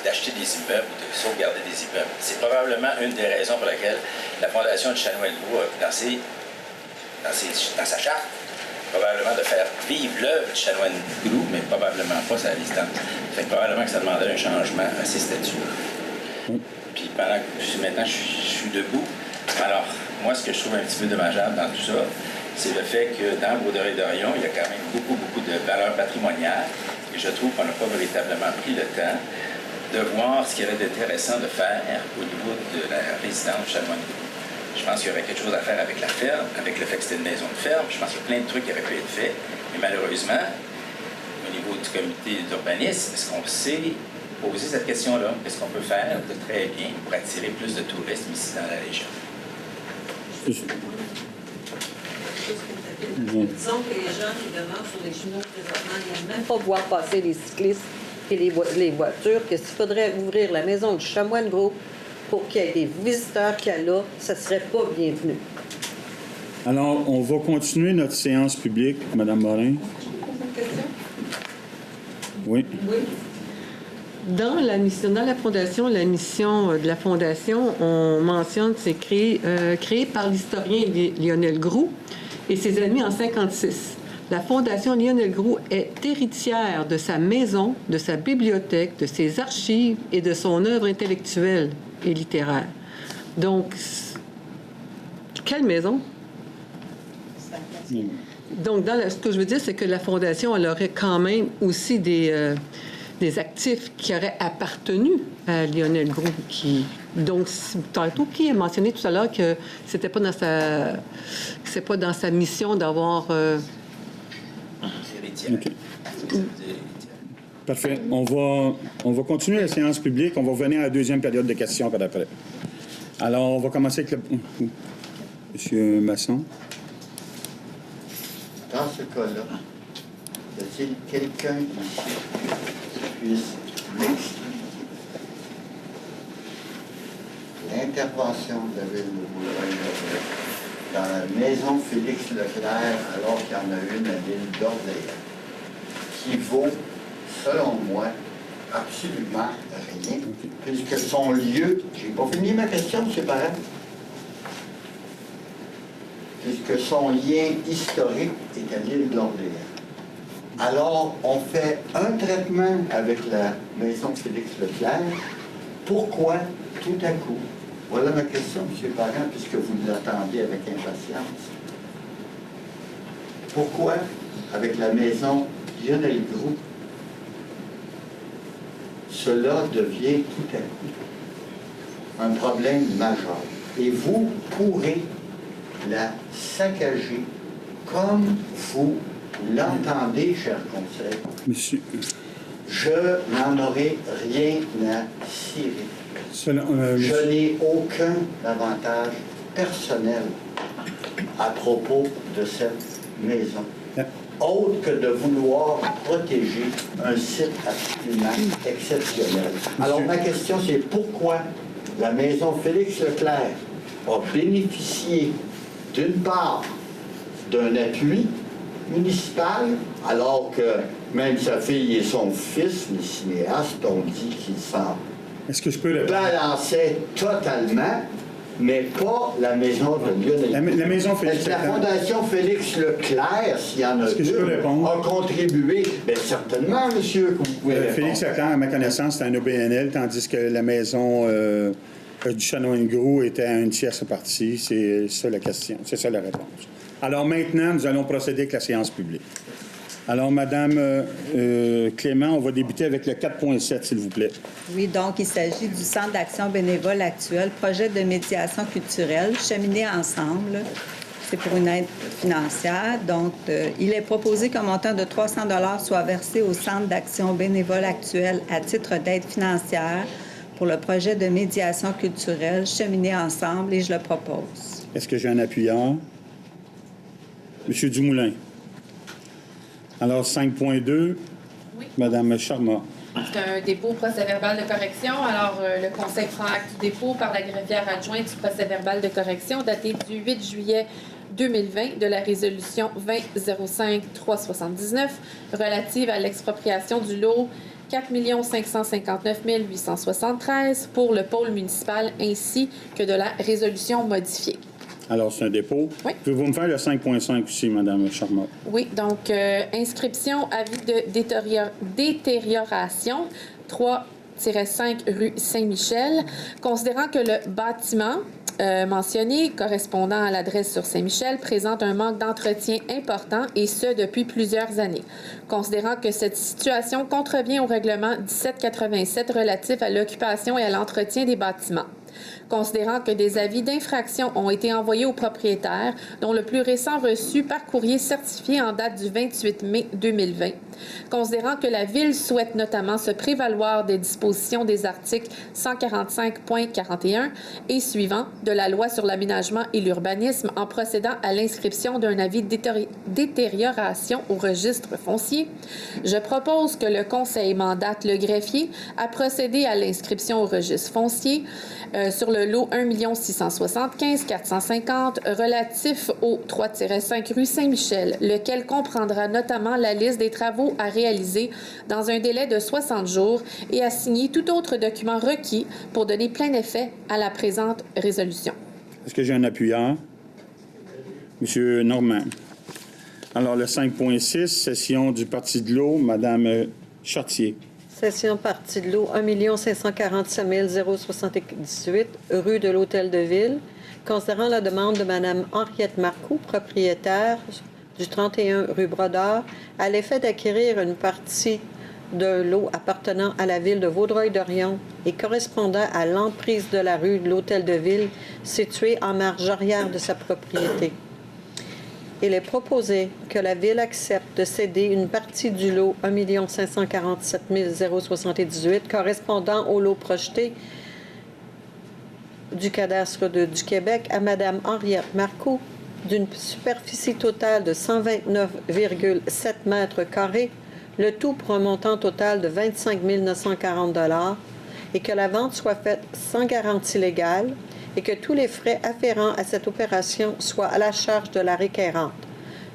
d'acheter des immeubles ou de sauvegarder des immeubles. C'est probablement une des raisons pour laquelle la Fondation de Chanoine-Gros a dans sa charte, probablement de faire vivre l'œuvre de Chanoine-Gros, mais probablement pas sa listante. Fait que probablement que ça demandait un changement à ses statuts. Puis pendant que maintenant je suis debout, alors moi ce que je trouve un petit peu dommageable dans tout ça, c'est le fait que dans Vaudreuil-Dorion, il y a quand même beaucoup de valeurs patrimoniales et je trouve qu'on n'a pas véritablement pris le temps de voir ce qu'il y avait d'intéressant de faire au niveau de la résidence de Chanoine-Gros. Je pense qu'il y aurait quelque chose à faire avec la ferme, avec le fait que c'était une maison de ferme. Je pense qu'il y a plein de trucs qui auraient pu être faits. Mais malheureusement, au niveau du comité d'urbanisme, est-ce qu'on sait poser cette question-là? Qu'est-ce qu'on peut faire de très bien pour attirer plus de tourisme ici dans la région? Disons que les gens qui demeurent sur les chemins présentement, ils n'aiment même pas voir passer les cyclistes et les voitures, que s'il faudrait ouvrir la maison du Chanoine-Gros pour qu'il y ait des visiteurs qu'il y a là, ça ne serait pas bienvenu. Alors, on va continuer notre séance publique, Mme Morin. Oui. Dans la fondation, la mission de la fondation, on mentionne c'est créé par l'historien Lionel Groulx et ses amis en 1956. La fondation Lionel Groulx est héritière de sa maison, de sa bibliothèque, de ses archives et de son œuvre intellectuelle et littéraire. Donc, quelle maison? Donc, ce que je veux dire, c'est que la fondation, elle aurait quand même aussi des actifs qui auraient appartenu à Lionel Groulx, donc, tantôt, qui a mentionné tout à l'heure que c'était pas dans sa mission d'avoir... Okay. Parfait. On va continuer la séance publique. On va revenir à la deuxième période de questions par après. Alors, on va commencer avec M. Masson. Dans ce cas-là, y a-t-il quelqu'un ici qui puisse m'expliquer l'intervention de la ville de Vaudreuil dans la maison Félix Leclerc, alors qu'il y en a une à l'île d'Orléans, qui vaut, selon moi, absolument rien, puisque son lieu... J'ai pas fini ma question, M. Parent. Puisque son lien historique est à l'île d'Orléans. Alors, on fait un traitement avec la maison Félix Leclerc. Pourquoi, tout à coup, voilà ma question, M. Parent, puisque vous l'attendez avec impatience. Pourquoi, avec la maison Lionel Groulx, cela devient tout à coup un problème majeur? Et vous pourrez la saccager comme vous l'entendez, cher conseil. Monsieur. Je n'en aurai rien à cirer. Je n'ai aucun avantage personnel à propos de cette maison, autre que de vouloir protéger un site absolument exceptionnel. Alors, ma question, c'est pourquoi la maison Félix Leclerc a bénéficié, d'une part, d'un appui municipal, alors que même sa fille et son fils, les cinéastes, ont dit qu'ils s'en balançaient totalement, mais pas la maison de Lionel. La maison Félix Leclerc. La Fondation Félix Leclerc, s'il y en a deux, a contribué. Bien, certainement, monsieur, que vous pouvez répondre. Félix Leclerc, à ma connaissance, c'est un OBNL, tandis que la maison du Chanoine-Gros était à une tierce partie. C'est ça la question. C'est ça la réponse. Alors maintenant, nous allons procéder avec la séance publique. Alors, Madame Clément, on va débuter avec le 4.7, s'il vous plaît. Oui, donc il s'agit du Centre d'action bénévole actuel, projet de médiation culturelle, cheminer ensemble. C'est pour une aide financière. Donc, il est proposé qu'un montant de 300 $ soit versé au Centre d'action bénévole actuel à titre d'aide financière pour le projet de médiation culturelle, cheminer ensemble, et je le propose. Est-ce que j'ai un appuyant? Monsieur Dumoulin. Alors, 5.2, oui. Madame Charma. C'est un dépôt procès-verbal de correction. Alors, le Conseil prend acte du dépôt par la greffière adjointe du procès-verbal de correction daté du 8 juillet 2020 de la résolution 20-05-379 relative à l'expropriation du lot 4 559 873 pour le pôle municipal ainsi que de la résolution modifiée. Alors, c'est un dépôt. Oui. Pouvez-vous me faire le 5.5 aussi, Mme Charma? Oui, donc, inscription, avis de détérioration, 3-5 rue Saint-Michel. Considérant que le bâtiment mentionné, correspondant à l'adresse sur Saint-Michel, présente un manque d'entretien important, et ce, depuis plusieurs années. Considérant que cette situation contrevient au règlement 1787 relatif à l'occupation et à l'entretien des bâtiments. Considérant que des avis d'infraction ont été envoyés aux propriétaires, dont le plus récent reçu par courrier certifié en date du 28 mai 2020. Considérant que la Ville souhaite notamment se prévaloir des dispositions des articles 145.41 et suivants de la Loi sur l'aménagement et l'urbanisme en procédant à l'inscription d'un avis de détérioration au registre foncier, je propose que le Conseil mandate le greffier à procéder à l'inscription au registre foncier sur le lot 1 675 450 relatif au 3-5 rue Saint-Michel, lequel comprendra notamment la liste des travaux à réaliser dans un délai de 60 jours et à signer tout autre document requis pour donner plein effet à la présente résolution. Est-ce que j'ai un appuyant? Monsieur Normand. Alors, le 5.6, session du Parti de l'eau, Madame Chartier. Session Parti de l'eau, 1 547 078, rue de l'Hôtel de Ville. Considérant la demande de Mme Henriette Marcoux, propriétaire du 31 rue Brodeur, à l'effet d'acquérir une partie de l'eau appartenant à la ville de Vaudreuil-Dorion et correspondant à l'emprise de la rue de l'Hôtel de Ville, située en marge arrière de sa propriété. Il est proposé que la Ville accepte de céder une partie du lot 1 547 078 correspondant au lot projeté du cadastre du Québec à Mme Henriette Marcoux d'une superficie totale de 129,7 mètres carrés, le tout pour un montant total de 25 940 $, et que la vente soit faite sans garantie légale et que tous les frais afférents à cette opération soient à la charge de la requérante,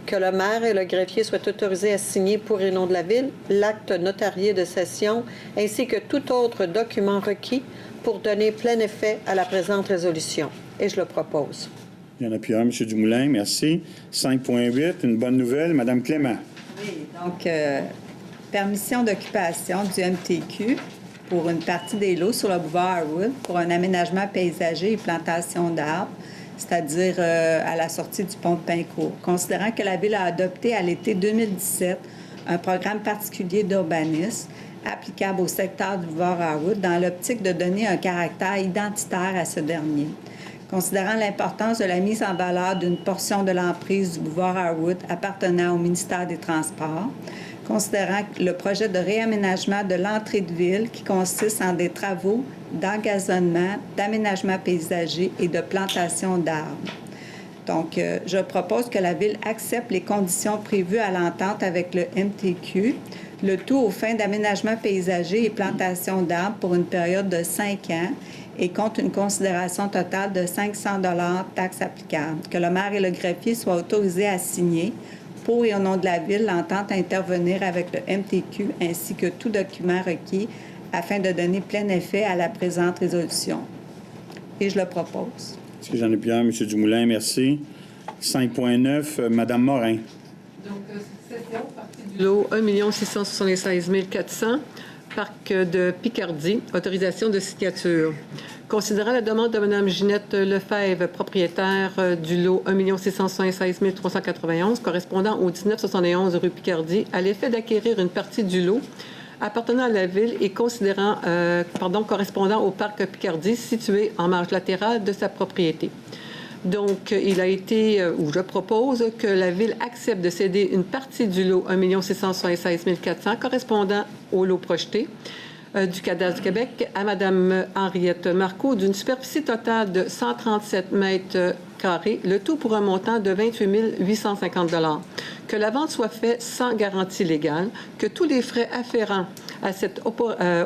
que le maire et le greffier soient autorisés à signer pour et nom de la Ville l'acte notarié de cession ainsi que tout autre document requis pour donner plein effet à la présente résolution. Et je le propose. Il y en a plus un, M. Dumoulin, merci. 5.8, une bonne nouvelle. Mme Clément. Oui, donc, permission d'occupation du MTQ pour une partie des lots sur le boulevard Harwood pour un aménagement paysager et plantation d'arbres, c'est-à-dire à la sortie du pont de Pincourt. Considérant que la Ville a adopté à l'été 2017 un programme particulier d'urbanisme applicable au secteur du boulevard Harwood dans l'optique de donner un caractère identitaire à ce dernier. Considérant l'importance de la mise en valeur d'une portion de l'emprise du boulevard Harwood appartenant au ministère des Transports, considérant le projet de réaménagement de l'entrée de ville qui consiste en des travaux d'engazonnement, d'aménagement paysager et de plantation d'arbres. Donc, je propose que la Ville accepte les conditions prévues à l'entente avec le MTQ, le tout aux fins d'aménagement paysager et plantation d'arbres pour une période de 5 ans et compte une considération totale de 500 $ taxes applicables. Que le maire et le greffier soient autorisés à signer pour et au nom de la Ville l'entente à intervenir avec le MTQ ainsi que tout document requis afin de donner plein effet à la présente résolution. Et je le propose. Est-ce que j'en ai plusieurs? M. Dumoulin, merci. 5.9, Mme Morin. Donc, session, partie du lot 1 676 400, parc de Picardie, autorisation de signature. Considérant la demande de Mme Ginette Lefebvre, propriétaire du lot 1 676 391, correspondant au 1971 rue Picardie, à l'effet d'acquérir une partie du lot appartenant à la Ville et correspondant au parc Picardie situé en marge latérale de sa propriété. Donc, il a été, ou je propose, que la Ville accepte de céder une partie du lot 1 676 400 correspondant au lot projeté du Cadastre du Québec à Mme Henriette Marcoux d'une superficie totale de 137 mètres carrés, le tout pour un montant de 28 850 $. Que la vente soit faite sans garantie légale, que tous les frais afférents à cette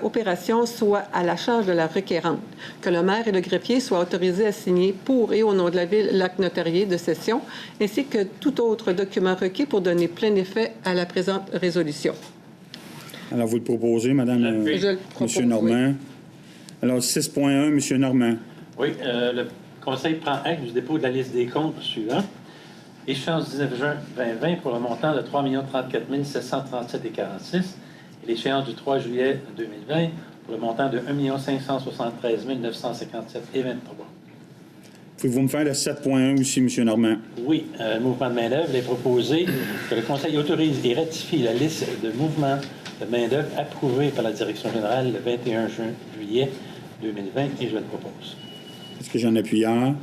opération soient à la charge de la requérante, que le maire et le greffier soient autorisés à signer pour et au nom de la Ville l'acte notarié de cession, ainsi que tout autre document requis pour donner plein effet à la présente résolution. Alors, vous le proposez, Madame Monsieur Normand. Oui. Alors, 6.1, Monsieur Normand. Oui, le Conseil prend acte du dépôt de la liste des comptes suivant. Échéance 19 juin 2020 pour le montant de 3 034 737,46 et l'échéance du 3 juillet 2020 pour le montant de 1 573 957,23. Pouvez-vous me faire le 7.1 aussi, M. Normand? Oui, mouvement de main-d'œuvre. Il est proposé que le Conseil autorise et ratifie la liste de mouvements de main-d'œuvre approuvée par la Direction générale le 21 juillet 2020 et je le propose. Est-ce que j'en appuie hier?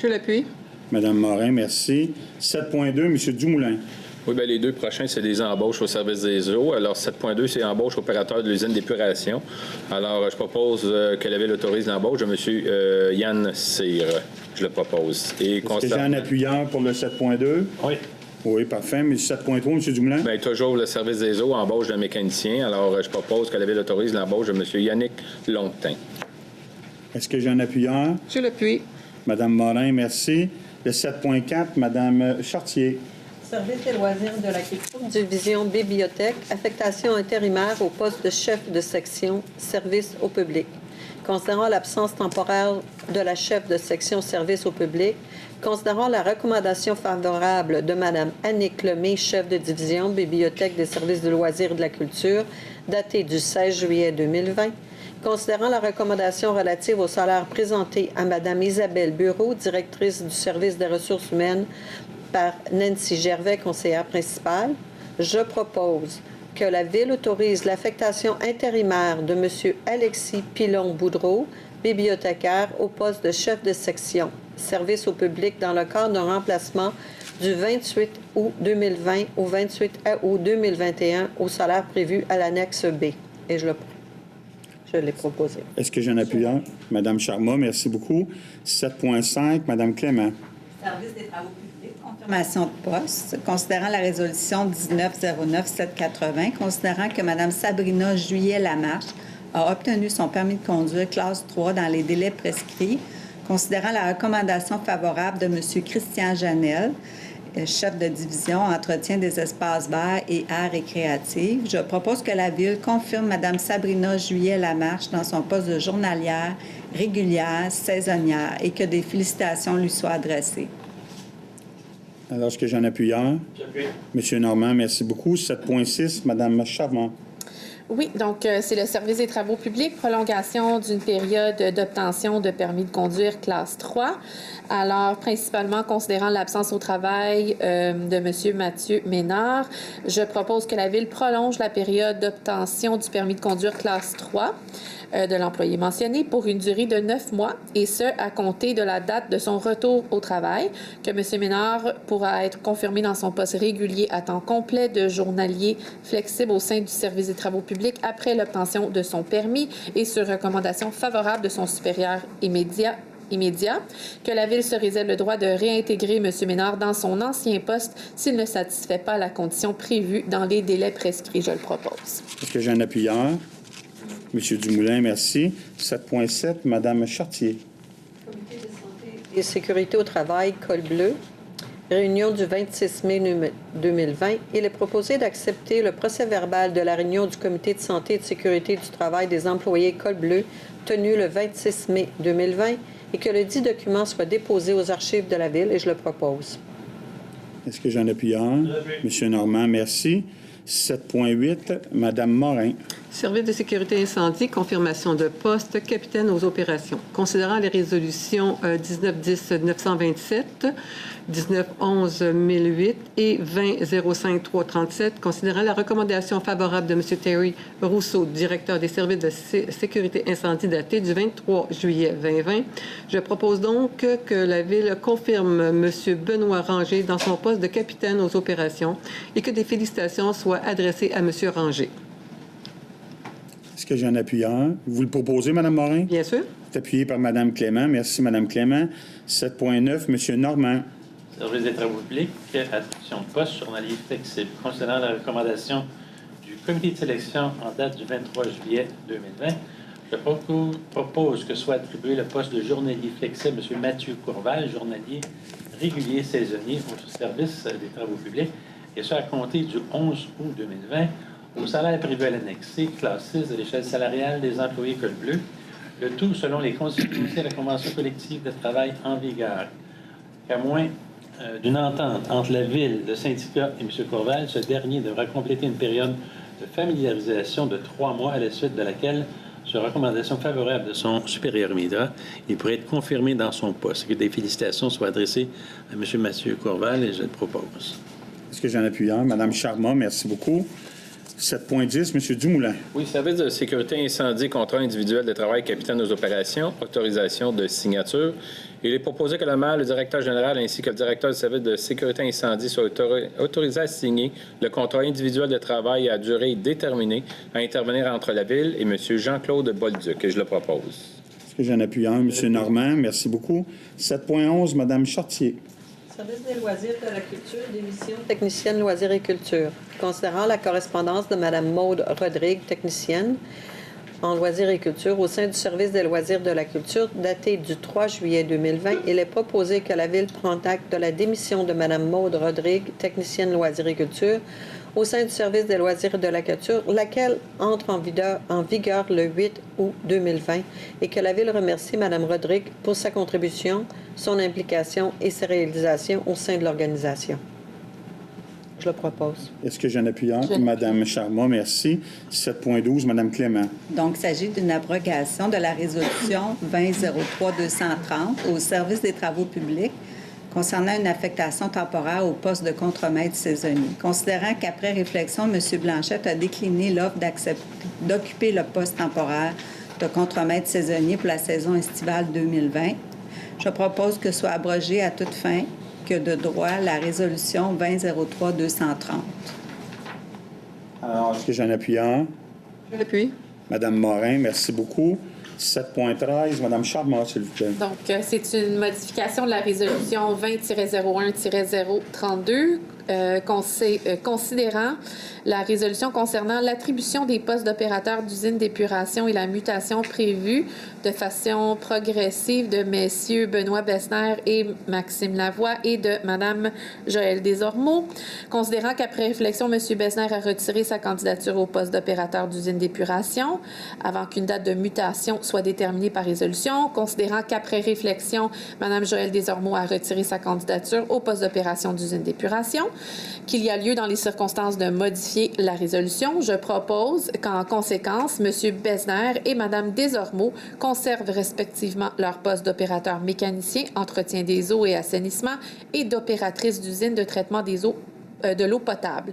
Je l'appuie. Madame Morin, merci. 7.2, M. Dumoulin. Oui, bien, les deux prochains, c'est des embauches au service des eaux. Alors, 7.2, c'est embauche opérateur de l'usine d'épuration. Alors, je propose que la Ville autorise l'embauche de M. Yann Cyr. Je le propose. Est-ce que j'ai un appuyant pour le 7.2? Oui. Oui, parfait. Mais 7.3, M. Dumoulin? Bien, toujours le service des eaux, embauche d'un mécanicien. Alors, je propose que la Ville autorise l'embauche de M. Yannick Longtin. Est-ce que j'ai un appuyant? Je l'appuie. Madame Morin, merci. Le 7.4, Madame Chartier. Service des loisirs de la culture. Division bibliothèque, affectation intérimaire au poste de chef de section, service au public. Considérant l'absence temporaire de la chef de section service au public, considérant la recommandation favorable de Mme Annick Lemay, chef de division bibliothèque des services de loisirs et de la culture, datée du 16 juillet 2020, considérant la recommandation relative au salaire présenté à Mme Isabelle Bureau, directrice du service des ressources humaines, par Nancy Gervais, conseillère principale, je propose que la Ville autorise l'affectation intérimaire de M. Alexis Pilon-Boudreau, bibliothécaire, au poste de chef de section, service au public dans le cadre d'un remplacement du 28 août 2020 au 28 août 2021 au salaire prévu à l'annexe B. Et je l'ai proposé. Est-ce que j'ai un appuyant? Madame Charma, merci beaucoup. 7.5, Madame Clément. Service des travaux publics, confirmation de poste, considérant la résolution 1909-780, considérant que Mme Sabrina Juillet-Lamarche a obtenu son permis de conduire classe 3 dans les délais prescrits, considérant la recommandation favorable de M. Christian Janel, chef de division entretien des espaces verts et aires récréatives, je propose que la Ville confirme Mme Sabrina Juillet-Lamarche dans son poste de journalière, régulière, saisonnière et que des félicitations lui soient adressées. Alors, est-ce que j'ai un appuyant? J'appuie. Monsieur Normand, merci beaucoup. 7.6, Madame Charmant. Oui, donc c'est le service des travaux publics, prolongation d'une période d'obtention de permis de conduire classe 3. Alors, principalement, considérant l'absence au travail de M. Mathieu Ménard, je propose que la Ville prolonge la période d'obtention du permis de conduire classe 3 de l'employé mentionné pour une durée de 9 mois, et ce, à compter de la date de son retour au travail, que M. Ménard pourra être confirmé dans son poste régulier à temps complet de journalier flexible au sein du service des travaux publics après l'obtention de son permis et sur recommandation favorable de son supérieur immédiat immédiat, que la Ville se réserve le droit de réintégrer M. Ménard dans son ancien poste s'il ne satisfait pas la condition prévue dans les délais prescrits. Je le propose. Est-ce que j'ai un appuyeur? M. Dumoulin, merci. 7.7, Mme Chartier. Comité de santé et sécurité au travail, col bleu. Réunion du 26 mai 2020. Il est proposé d'accepter le procès-verbal de la réunion du Comité de santé et de sécurité du travail des employés col bleu tenue le 26 mai 2020 et que le dit document soit déposé aux archives de la Ville et je le propose. Est-ce que j'ai un appuyeur? M. Normand, merci. 7.8, Mme Morin. Service de sécurité incendie, confirmation de poste, capitaine aux opérations. Considérant les résolutions 1910-927, 1911-1008 et 20-05-337, considérant la recommandation favorable de M. Terry Rousseau, directeur des services de sécurité incendie datée du 23 juillet 2020, je propose donc que la Ville confirme M. Benoît Ranger dans son poste de capitaine aux opérations et que des félicitations soient adressées à M. Ranger. Est-ce que j'ai un appuyeur? Vous le proposez, Mme Morin? Bien sûr. C'est appuyé par Mme Clément. Merci, Mme Clément. 7.9, M. Normand. Service des travaux publics, attribution de poste, journalier flexible. Considérant la recommandation du comité de sélection en date du 23 juillet 2020, je propose que soit attribué le poste de journalier flexible M. Mathieu Courval, journalier régulier saisonnier au service des travaux publics, et ce à compter du 11 août 2020 au salaire prévu à l'annexe C, classe 6 de l'échelle salariale des employés col bleu, le tout selon les conditions de la convention collective de travail en vigueur. Qu'à moins d'une entente entre la Ville, le syndicat et M. Courval, ce dernier devra compléter une période de familiarisation de 3 mois à la suite de laquelle, sur recommandation favorable de son supérieur immédiat, il pourrait être confirmé dans son poste. Que des félicitations soient adressées à M. Mathieu Courval et je le propose. Est-ce que j'ai un appuyeur? Mme Charmot, merci beaucoup. 7.10, M. Dumoulin. Oui, service de sécurité incendie, contrat individuel de travail, capitaine aux opérations, autorisation de signature. Il est proposé que le maire, le directeur général ainsi que le directeur du service de sécurité incendie soient autorisés à signer le contrat individuel de travail à durée déterminée à intervenir entre la Ville et M. Jean-Claude Bolduc. Et je le propose. Est-ce que j'ai un appuyeur? M. Normand, merci beaucoup. 7.11, Mme Chartier. Service des loisirs de la culture, démission technicienne loisirs et culture. Considérant la correspondance de Mme Maude Rodrigue, technicienne en loisirs et culture au sein du service des loisirs de la culture datée du 3 juillet 2020, il est proposé que la Ville prenne acte de la démission de Mme Maude Rodrigue, technicienne loisirs et culture, au sein du service des loisirs de la culture, laquelle entre en vigueur le 8 août 2020, et que la Ville remercie Mme Rodrigue pour sa contribution, son implication et ses réalisations au sein de l'organisation. Je le propose. Est-ce que j'ai un appuyeur? Mme Charmot, merci. 7.12, Mme Clément. Donc, il s'agit d'une abrogation de la résolution 20-03-230 au service des travaux publics concernant une affectation temporaire au poste de contremaître saisonnier. Considérant qu'après réflexion, M. Blanchette a décliné l'offre d'occuper le poste temporaire de contremaître saisonnier pour la saison estivale 2020, je propose que soit abrogée à toute fin que de droit la résolution 20-03-230. Alors, est-ce que j'ai un appuyeur? Je l'appuie. Mme Morin, merci beaucoup. 7.13, Mme Charmot, s'il vous plaît. Donc, c'est une modification de la résolution 20-01-032 considérant la résolution concernant l'attribution des postes d'opérateurs d'usines d'épuration et la mutation prévue de façon progressive de messieurs Benoît Bessner et Maxime Lavoie et de Mme Joëlle Desormeaux. Considérant qu'après réflexion, M. Bessner a retiré sa candidature au poste d'opérateur d'usine d'épuration avant qu'une date de mutation soit déterminée par résolution. Considérant qu'après réflexion, Mme Joëlle Desormeaux a retiré sa candidature au poste d'opération d'usine d'épuration, qu'il y a lieu dans les circonstances de modifier la résolution, je propose qu'en conséquence, M. Bessner et Mme Desormeaux conservent respectivement leur poste d'opérateur mécanicien, entretien des eaux et assainissement et d'opératrice d'usine de traitement des eaux de l'eau potable.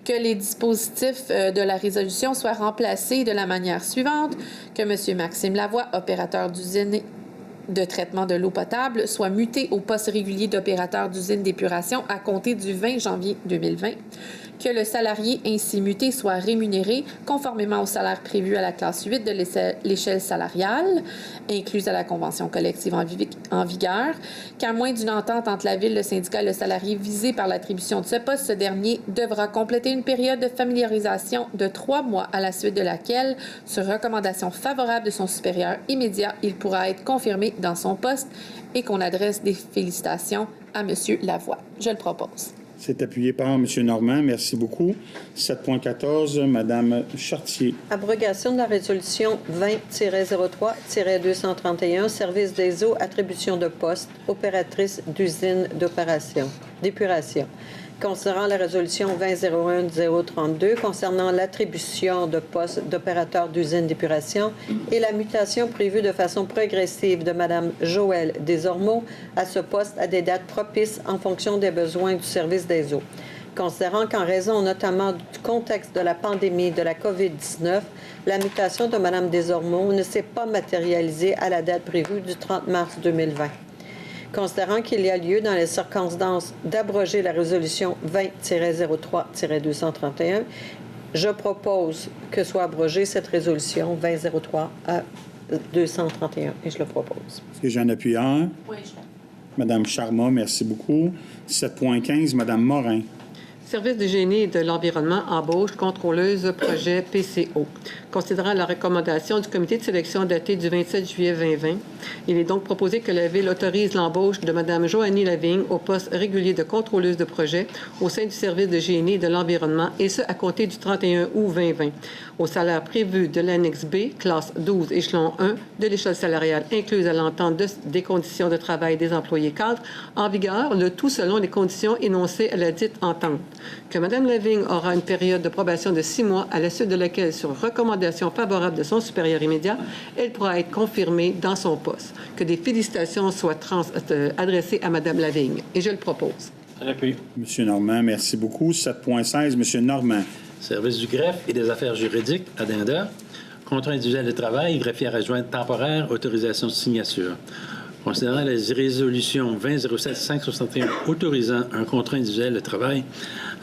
Que les dispositifs de la résolution soient remplacés de la manière suivante, que M. Maxime Lavoie, opérateur d'usine de traitement de l'eau potable soit muté au poste régulier d'opérateur d'usine d'épuration à compter du 20 janvier 2020, que le salarié ainsi muté soit rémunéré conformément au salaire prévu à la classe 8 de l'échelle salariale, incluse à la convention collective en vigueur, qu'à moins d'une entente entre la Ville, le syndicat et le salarié visé par l'attribution de ce poste, ce dernier devra compléter une période de familiarisation de 3 mois à la suite de laquelle, sur recommandation favorable de son supérieur immédiat, il pourra être confirmé dans son poste et qu'on adresse des félicitations à M. Lavoie. Je le propose. C'est appuyé par M. Normand. Merci beaucoup. 7.14, Mme Chartier. Abrogation de la résolution 20-03-231, service des eaux, attribution de poste, opératrice d'usine d'épuration. Considérant la résolution 20-01-032 concernant l'attribution de poste d'opérateur d'usine d'épuration et la mutation prévue de façon progressive de Mme Joëlle Desormeaux à ce poste à des dates propices en fonction des besoins du service des eaux. Considérant qu'en raison notamment du contexte de la pandémie de la COVID-19, la mutation de Mme Desormeaux ne s'est pas matérialisée à la date prévue du 30 mars 2020. Considérant qu'il y a lieu dans les circonstances d'abroger la résolution 20-03-231, je propose que soit abrogée cette résolution 20-03-231 et je le propose. Est-ce que j'ai un appuyeur? Oui, Mme Charma, merci beaucoup. 7.15, Mme Morin. Service de génie et de l'environnement, embauche, contrôleuse, projet PCO. Considérant la recommandation du comité de sélection datée du 27 juillet 2020, il est donc proposé que la Ville autorise l'embauche de Mme Joanie Lavigne au poste régulier de contrôleuse de projet au sein du service de génie et de l'environnement, et ce, à compter du 31 août 2020, au salaire prévu de l'annexe B, classe 12, échelon 1, de l'échelle salariale incluse à l'entente des conditions de travail des employés cadres en vigueur, le tout selon les conditions énoncées à la dite entente. Que Mme Lavigne aura une période de probation de 6 mois, à la suite de laquelle, sur recommandation favorable de son supérieur immédiat, elle pourra être confirmée dans son poste. Que des félicitations soient adressées à Mme Lavigne. Et je le propose. J'appuie. M. Normand, merci beaucoup. 7.16, M. Normand. Service du greffe et des affaires juridiques, Adinda. Contrat individuel de travail, greffière adjointe temporaire, autorisation de signature. Considérant la résolution 20-07-561 autorisant un contrat individuel de travail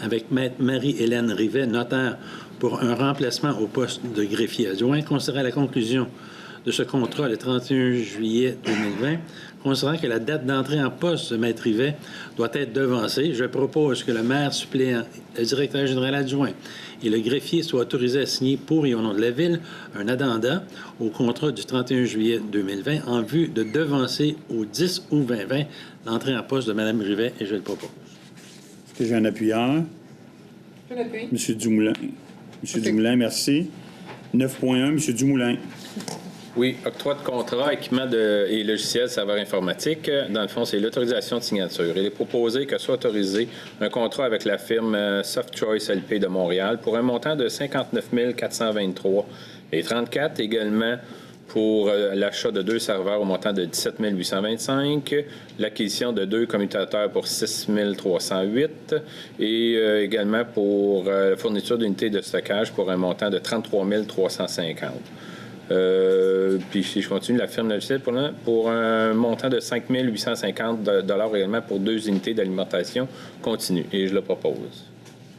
avec Maître Marie-Hélène Rivet, notaire, pour un remplacement au poste de greffier adjoint, considérant la conclusion de ce contrat le 31 juillet 2020, considérant que la date d'entrée en poste de Maître Rivet doit être devancée, je propose que le maire suppléant, le directeur général adjoint et le greffier soient autorisés à signer pour et au nom de la Ville un addenda au contrat du 31 juillet 2020 en vue de devancer au 10 août 2020 l'entrée en poste de Mme Rivet, et je le propose. Est-ce que j'ai un appuyeur? Je l'appuie. M. Dumoulin. M. Dumoulin, merci. 9.1, M. Dumoulin. Oui, octroi de contrat, équipement et logiciels serveur informatique. Dans le fond, c'est l'autorisation de signature. Il est proposé que soit autorisé un contrat avec la firme Soft Choice LP de Montréal pour un montant de 59 423 et 34, également pour l'achat de 2 serveurs au montant de 17 825, l'acquisition de 2 commutateurs pour 6 308 et également pour la fourniture d'unités de stockage pour un montant de 33 350. Puis si je continue, la firme logicielle pour un montant de 5 850 $ également pour 2 unités d'alimentation continue. Et je le propose.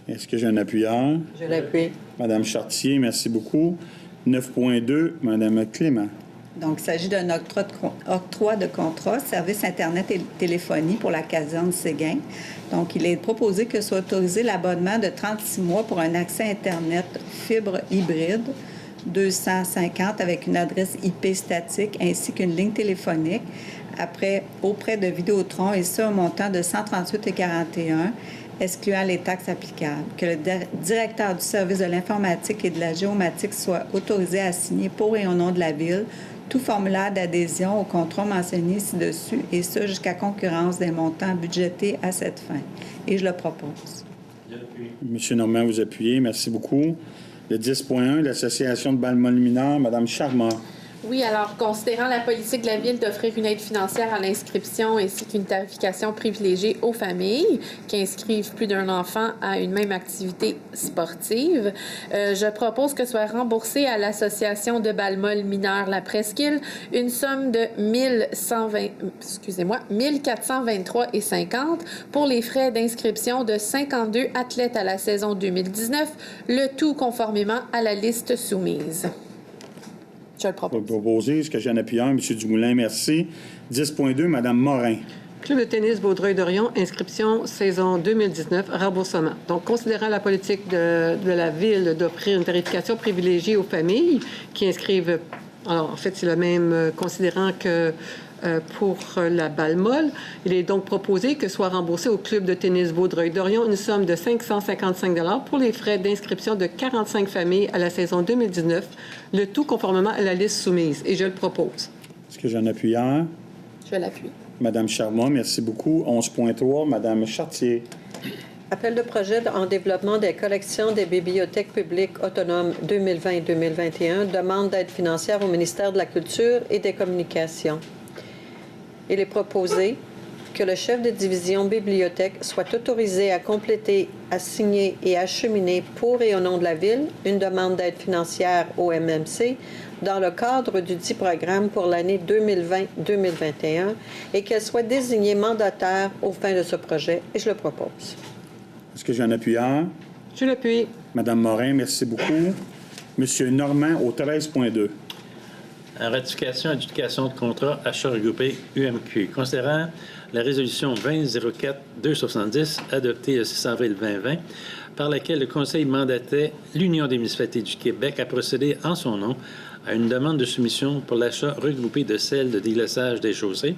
Est-ce que j'ai un appuyeur? Je l'appuie. Madame Chartier, merci beaucoup. 9.2, Madame Clément. Donc, il s'agit d'un octroi de contrat, service Internet et téléphonie pour la caserne Séguin. Donc, il est proposé que soit autorisé l'abonnement de 36 mois pour un accès Internet fibre hybride 250 avec une adresse IP statique ainsi qu'une ligne téléphonique auprès de Vidéotron, et ça au montant de 138,41 excluant les taxes applicables. Que le directeur du service de l'informatique et de la géomatique soit autorisé à signer pour et au nom de la Ville tout formulaire d'adhésion au contrat mentionné ci-dessus, et ça jusqu'à concurrence des montants budgétés à cette fin. Et je le propose. Monsieur Normand, vous appuyez. Merci beaucoup. Le 10.1, l'Association de Balmol mineur, Mme Charma. Oui, alors, considérant la politique de la Ville d'offrir une aide financière à l'inscription ainsi qu'une tarification privilégiée aux familles qui inscrivent plus d'un enfant à une même activité sportive, je propose que soit remboursée à l'Association de bal-molle mineur La Presqu'île une somme de 1423,50 pour les frais d'inscription de 52 athlètes à la saison 2019, le tout conformément à la liste soumise. Je le propose. Proposer. Est-ce que j'ai un appuyant? M. Dumoulin, merci. 10.2, Mme Morin. Club de tennis Vaudreuil-Dorion, inscription saison 2019, remboursement. Donc, considérant la politique de la Ville d'offrir une tarification privilégiée aux familles qui inscrivent... Alors, en fait, c'est le même considérant que pour la balle-molle. Il est donc proposé que soit remboursé au Club de tennis Vaudreuil-Dorion une somme de 555 $ pour les frais d'inscription de 45 familles à la saison 2019, le tout conformément à la liste soumise. Et je le propose. Est-ce que j'ai un appuyant? Je l'appuie. Madame Charmot, merci beaucoup. 11.3, Madame Chartier. Appel de projet en développement des collections des bibliothèques publiques autonomes 2020-2021, demande d'aide financière au ministère de la Culture et des Communications. Il est proposé que le chef de division bibliothèque soit autorisé à compléter, à signer et à acheminer pour et au nom de la Ville une demande d'aide financière au MMC dans le cadre du dit programme pour l'année 2020-2021 et qu'elle soit désignée mandataire aux fins de ce projet, et je le propose. Est-ce que j'ai un appuyant? Je l'appuie. Madame Morin, merci beaucoup. Monsieur Normand, au 13.2. En ratification, adjudication de contrat, achat regroupé UMQ. Considérant la résolution 20-04-270 adoptée le 6 avril 2020, par laquelle le Conseil mandatait l'Union des municipalités du Québec à procéder en son nom à une demande de soumission pour l'achat regroupé de selles de déglaçage des chaussées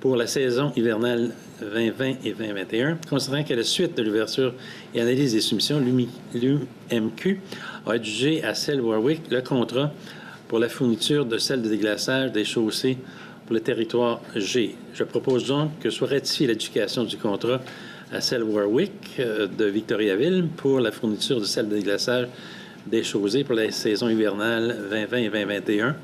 pour la saison hivernale 2020 et 2021, considérant qu'à la suite de l'ouverture et analyse des soumissions, l'UMQ a adjugé à Selle Warwick le contrat pour la fourniture de selles de déglaçage des chaussées pour le territoire G. Je propose donc que soit ratifiée l'adjudication du contrat à Selle Warwick de Victoriaville pour la fourniture de selles de déglaçage des chaussées pour la saison hivernale 2020 et 2021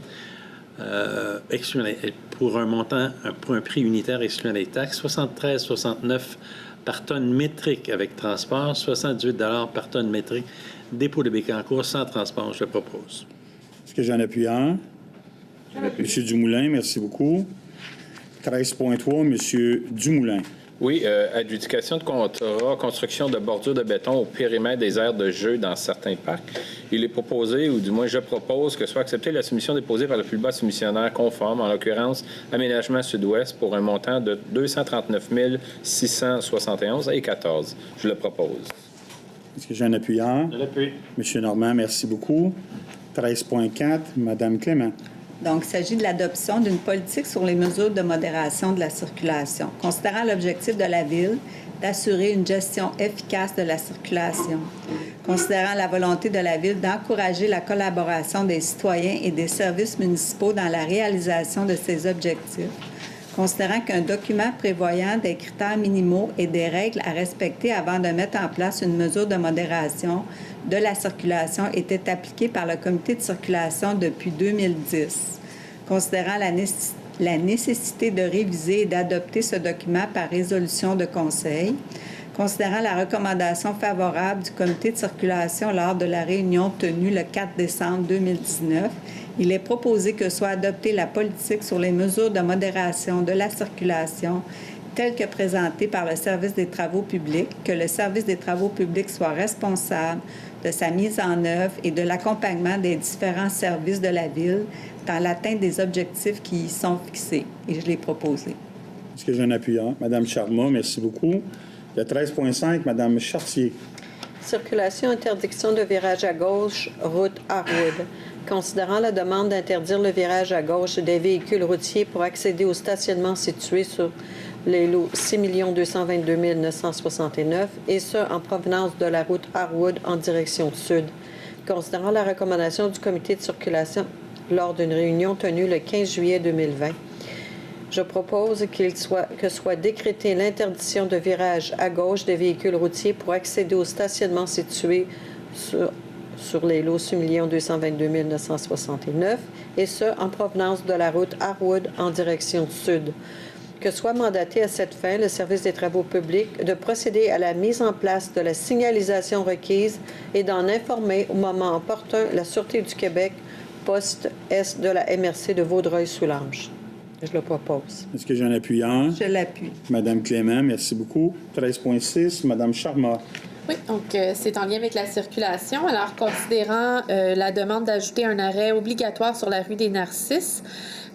pour un montant, pour un prix unitaire excluant les taxes, 73,69 par tonne métrique avec transport, 78 $ par tonne métrique, dépôt de Bécancour sans transport. Je le propose. Est-ce que j'ai un appuyant? Monsieur Dumoulin, merci beaucoup. 13.3, Monsieur Dumoulin. Oui, adjudication de contrat, construction de bordures de béton au périmètre des aires de jeu dans certains parcs. Il est proposé, ou du moins je propose, que soit acceptée la soumission déposée par le plus bas soumissionnaire conforme, en l'occurrence Aménagement Sud-Ouest, pour un montant de 239 671,14. Je le propose. Est-ce que j'ai un appuyant? Je l'appuie. Monsieur Normand, merci beaucoup. 13.4, Madame Clément. Donc, il s'agit de l'adoption d'une politique sur les mesures de modération de la circulation, considérant l'objectif de la Ville d'assurer une gestion efficace de la circulation, considérant la volonté de la Ville d'encourager la collaboration des citoyens et des services municipaux dans la réalisation de ces objectifs, considérant qu'un document prévoyant des critères minimaux et des règles à respecter avant de mettre en place une mesure de modération de la circulation était appliqué par le comité de circulation depuis 2010, considérant la nécessité de réviser et d'adopter ce document par résolution de conseil, considérant la recommandation favorable du comité de circulation lors de la réunion tenue le 4 décembre 2019, il est proposé que soit adoptée la politique sur les mesures de modération de la circulation telle que présentée par le service des travaux publics, que le service des travaux publics soit responsable de sa mise en œuvre et de l'accompagnement des différents services de la Ville dans l'atteinte des objectifs qui y sont fixés. Et je l'ai proposé. Est-ce que j'ai un appuyant? Madame Charmot, merci beaucoup. Le 13.5, Madame Chartier. Circulation, interdiction de virage à gauche, route Harwood. Considérant la demande d'interdire le virage à gauche des véhicules routiers pour accéder au stationnement situé sur les lots 6 222 969, et ce, en provenance de la route Harwood en direction sud. Considérant la recommandation du comité de circulation lors d'une réunion tenue le 15 juillet 2020, je propose que soit décrétée l'interdiction de virage à gauche des véhicules routiers pour accéder au stationnement situé sur sur les lots 6 222 969, et ce, en provenance de la route Harwood en direction sud. Que soit mandaté à cette fin le service des travaux publics de procéder à la mise en place de la signalisation requise et d'en informer au moment opportun la Sûreté du Québec, poste Est de la MRC de Vaudreuil-Soulanges. Je le propose. Est-ce que j'ai un appuyant? Je l'appuie. Madame Clément, merci beaucoup. 13.6, Madame Charmant. Oui, donc c'est en lien avec la circulation. Alors, considérant la demande d'ajouter un arrêt obligatoire sur la rue des Narcisses,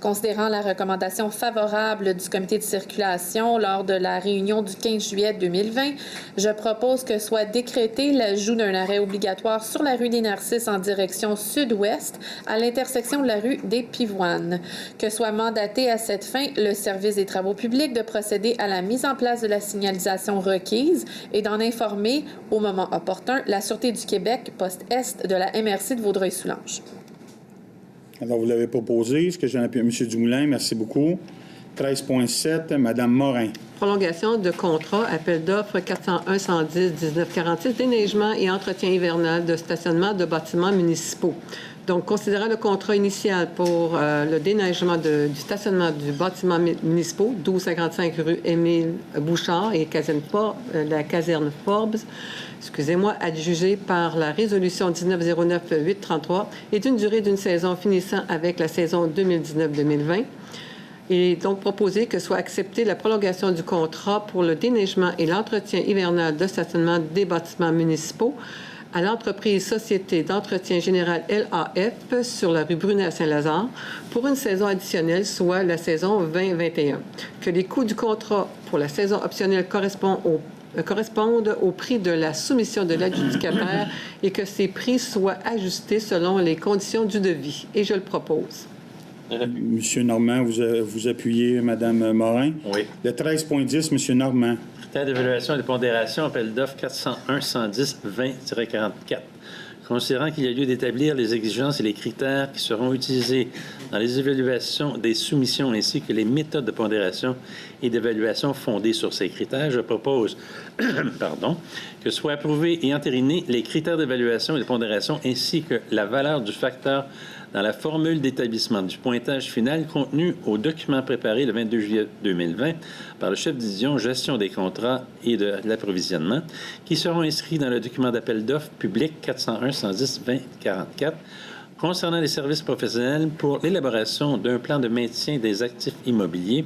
considérant la recommandation favorable du comité de circulation lors de la réunion du 15 juillet 2020, je propose que soit décrété l'ajout d'un arrêt obligatoire sur la rue des Narcisses en direction sud-ouest à l'intersection de la rue des Pivoines. Que soit mandaté à cette fin le service des travaux publics de procéder à la mise en place de la signalisation requise et d'en informer au moment opportun la Sûreté du Québec, poste Est de la MRC de Vaudreuil-Soulanges. Alors, vous l'avez proposé. Est-ce que j'ai un appui? M. Dumoulin, merci beaucoup. 13.7, Mme Morin. Prolongation de contrat, appel d'offres 401-110-1946, déneigement et entretien hivernal de stationnement de bâtiments municipaux. Donc, considérant le contrat initial pour le déneigement du stationnement du bâtiment municipal, 1255 rue Émile Bouchard et la caserne Forbes, adjugé par la résolution 1909-833 et d'une durée d'une saison finissant avec la saison 2019-2020. Il est donc proposé que soit acceptée la prolongation du contrat pour le déneigement et l'entretien hivernal de stationnement des bâtiments municipaux à l'entreprise Société d'entretien général LAF sur la rue Brunet à Saint-Lazare pour une saison additionnelle, soit la saison 2021. Que les coûts du contrat pour la saison optionnelle correspondent au prix de la soumission de l'adjudicataire et que ces prix soient ajustés selon les conditions du devis. Et je le propose. Monsieur Normand, vous appuyez Mme Morin. Oui. Le 13.10, Monsieur Normand. Critères d'évaluation et de pondération, appel d'offres 401-110-20-44. Considérant qu'il y a lieu d'établir les exigences et les critères qui seront utilisés dans les évaluations des soumissions ainsi que les méthodes de pondération et d'évaluation fondées sur ces critères, je propose que soient approuvés et entérinés les critères d'évaluation et de pondération ainsi que la valeur du facteur dans la formule d'établissement du pointage final contenu au document préparé le 22 juillet 2020 par le chef de division gestion des contrats et de l'approvisionnement, qui seront inscrits dans le document d'appel d'offres public 401-110-20-44 concernant les services professionnels pour l'élaboration d'un plan de maintien des actifs immobiliers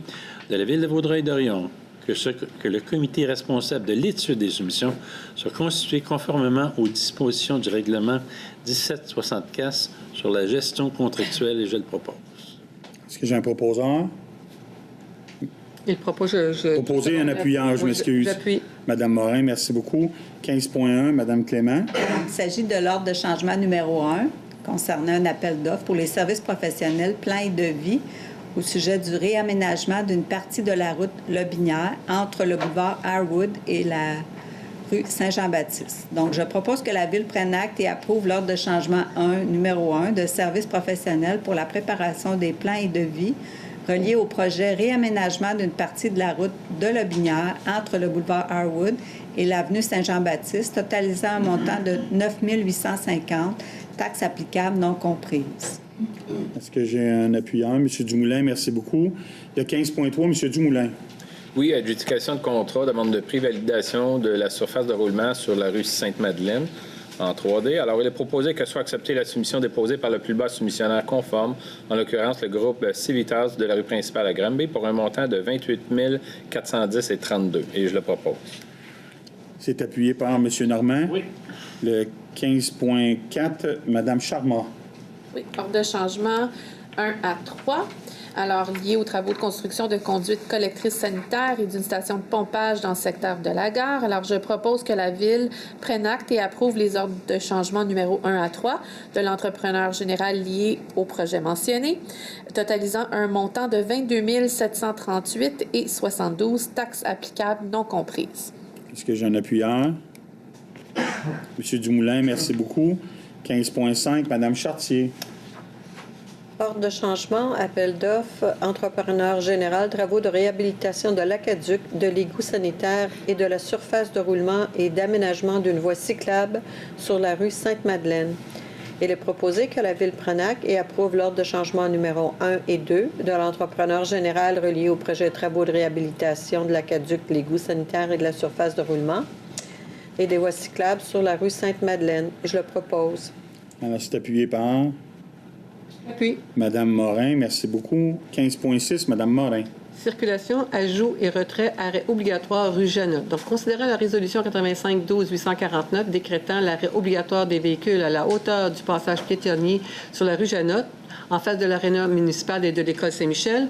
de la ville de Vaudreuil-Dorion, que le comité responsable de l'étude des soumissions soit constitué conformément aux dispositions du règlement 1764 sur la gestion contractuelle et je le propose. Est-ce que j'ai un proposeur? Il propose... Proposer un appuyant, je m'excuse. J'appuie. Mme Morin, merci beaucoup. 15.1, Mme Clément. Il s'agit de l'ordre de changement numéro 1 concernant un appel d'offres pour les services professionnels plein et devis au sujet du réaménagement d'une partie de la route Lobinière entre le boulevard Harwood et la rue Saint-Jean-Baptiste. Donc, je propose que la Ville prenne acte et approuve l'ordre de changement numéro 1 de services professionnels pour la préparation des plans et devis reliés au projet réaménagement d'une partie de la route de Lobinière entre le boulevard Harwood et l'avenue Saint-Jean-Baptiste, totalisant un montant de 9 850, taxes applicables non comprises. Est-ce que j'ai un appuyant? M. Dumoulin, merci beaucoup. Le 15.3, M. Dumoulin. Oui, adjudication de contrat, demande de prix, validation de la surface de roulement sur la rue Sainte-Madeleine en 3D. Alors, il est proposé que soit acceptée la soumission déposée par le plus bas soumissionnaire conforme, en l'occurrence le groupe Civitas de la rue principale à Granby, pour un montant de 28 410,32. Et je le propose. C'est appuyé par M. Normand. Oui. Le 15.4, Mme Charmant. Oui, ordre de changement 1 à 3. Alors, lié aux travaux de construction de conduites collectrices sanitaires et d'une station de pompage dans le secteur de la gare. Alors, je propose que la Ville prenne acte et approuve les ordres de changement numéro 1 à 3 de l'entrepreneur général lié au projet mentionné, totalisant un montant de 22 738,72, taxes applicables non comprises. Est-ce que j'ai un appuyant? M. Dumoulin, merci beaucoup. 15.5, Mme Chartier. Ordre de changement, appel d'offres, entrepreneur général, travaux de réhabilitation de l'aqueduc, de l'égout sanitaire et de la surface de roulement et d'aménagement d'une voie cyclable sur la rue Sainte-Madeleine. Il est proposé que la Ville prenne acte et approuve l'ordre de changement numéro 1 et 2 de l'entrepreneur général relié au projet de travaux de réhabilitation de l'aqueduc, de l'égout sanitaire et de la surface de roulement et des voies cyclables sur la rue Sainte-Madeleine. Je le propose. Alors, c'est appuyé par Puis, Madame Morin. Merci beaucoup. 15.6, Madame Morin. circulation, ajout et retrait, arrêt obligatoire rue Jeannot. Donc, considérant la résolution 85-12-849 décrétant l'arrêt obligatoire des véhicules à la hauteur du passage piétonnier sur la rue Jeannot, en face de l'aréna municipale et de l'école Saint-Michel,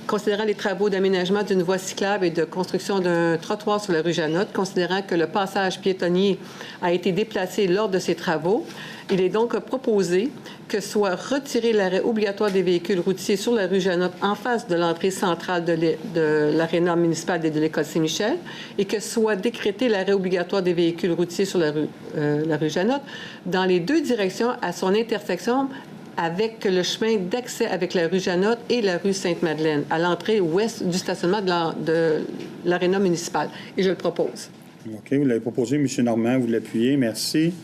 considérant les travaux d'aménagement d'une voie cyclable et de construction d'un trottoir sur la rue Jeannot, considérant que le passage piétonnier a été déplacé lors de ces travaux, il est donc proposé que soit retiré l'arrêt obligatoire des véhicules routiers sur la rue Jeannot en face de l'entrée centrale de l'aréna municipale et de l'école Saint-Michel et que soit décrété l'arrêt obligatoire des véhicules routiers sur la rue Jeannot dans les deux directions à son intersection avec le chemin d'accès avec la rue Jeannot et la rue Sainte-Madeleine, à l'entrée ouest du stationnement de l'aréna municipale. Et je le propose. OK, vous l'avez proposé, M. Normand, vous l'appuyez. Merci.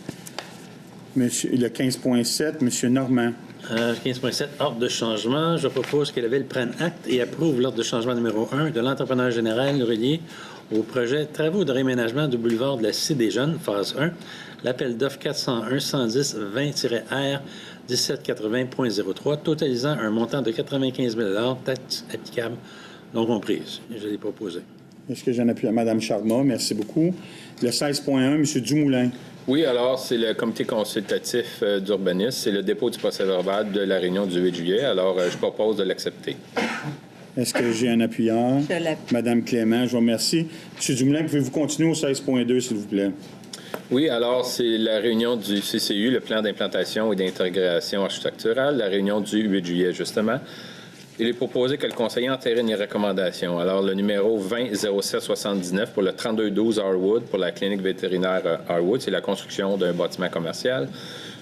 Monsieur, le 15.7, M. Normand. 15.7, ordre de changement. Je propose que la Ville prenne acte et approuve l'ordre de changement numéro 1 de l'entrepreneur général relié au projet Travaux de réaménagement du boulevard de la Cité des Jeunes, phase 1, l'appel d'offres 401-110-20-R 1780.03, totalisant un montant de 95 000 taxes applicables non comprises. Je l'ai proposé. Est-ce que j'en appuie à Mme Charma? Merci beaucoup. Le 16.1, M. Dumoulin. Oui, alors, c'est le comité consultatif d'urbanisme. C'est le dépôt du procès-verbal de la réunion du 8 juillet. Alors, je propose de l'accepter. Est-ce que j'ai un appuyeur? Je l'appuie. Madame Clément, je vous remercie. M. Dumoulin, pouvez-vous continuer au 16.2, s'il vous plaît? Oui, alors, c'est la réunion du CCU, le plan d'implantation et d'intégration architecturale, la réunion du 8 juillet, justement. Il est proposé que le conseiller entérine les recommandations. Alors, le numéro 20-07-79 pour le 3212 Harwood, pour la clinique vétérinaire Harwood, c'est la construction d'un bâtiment commercial.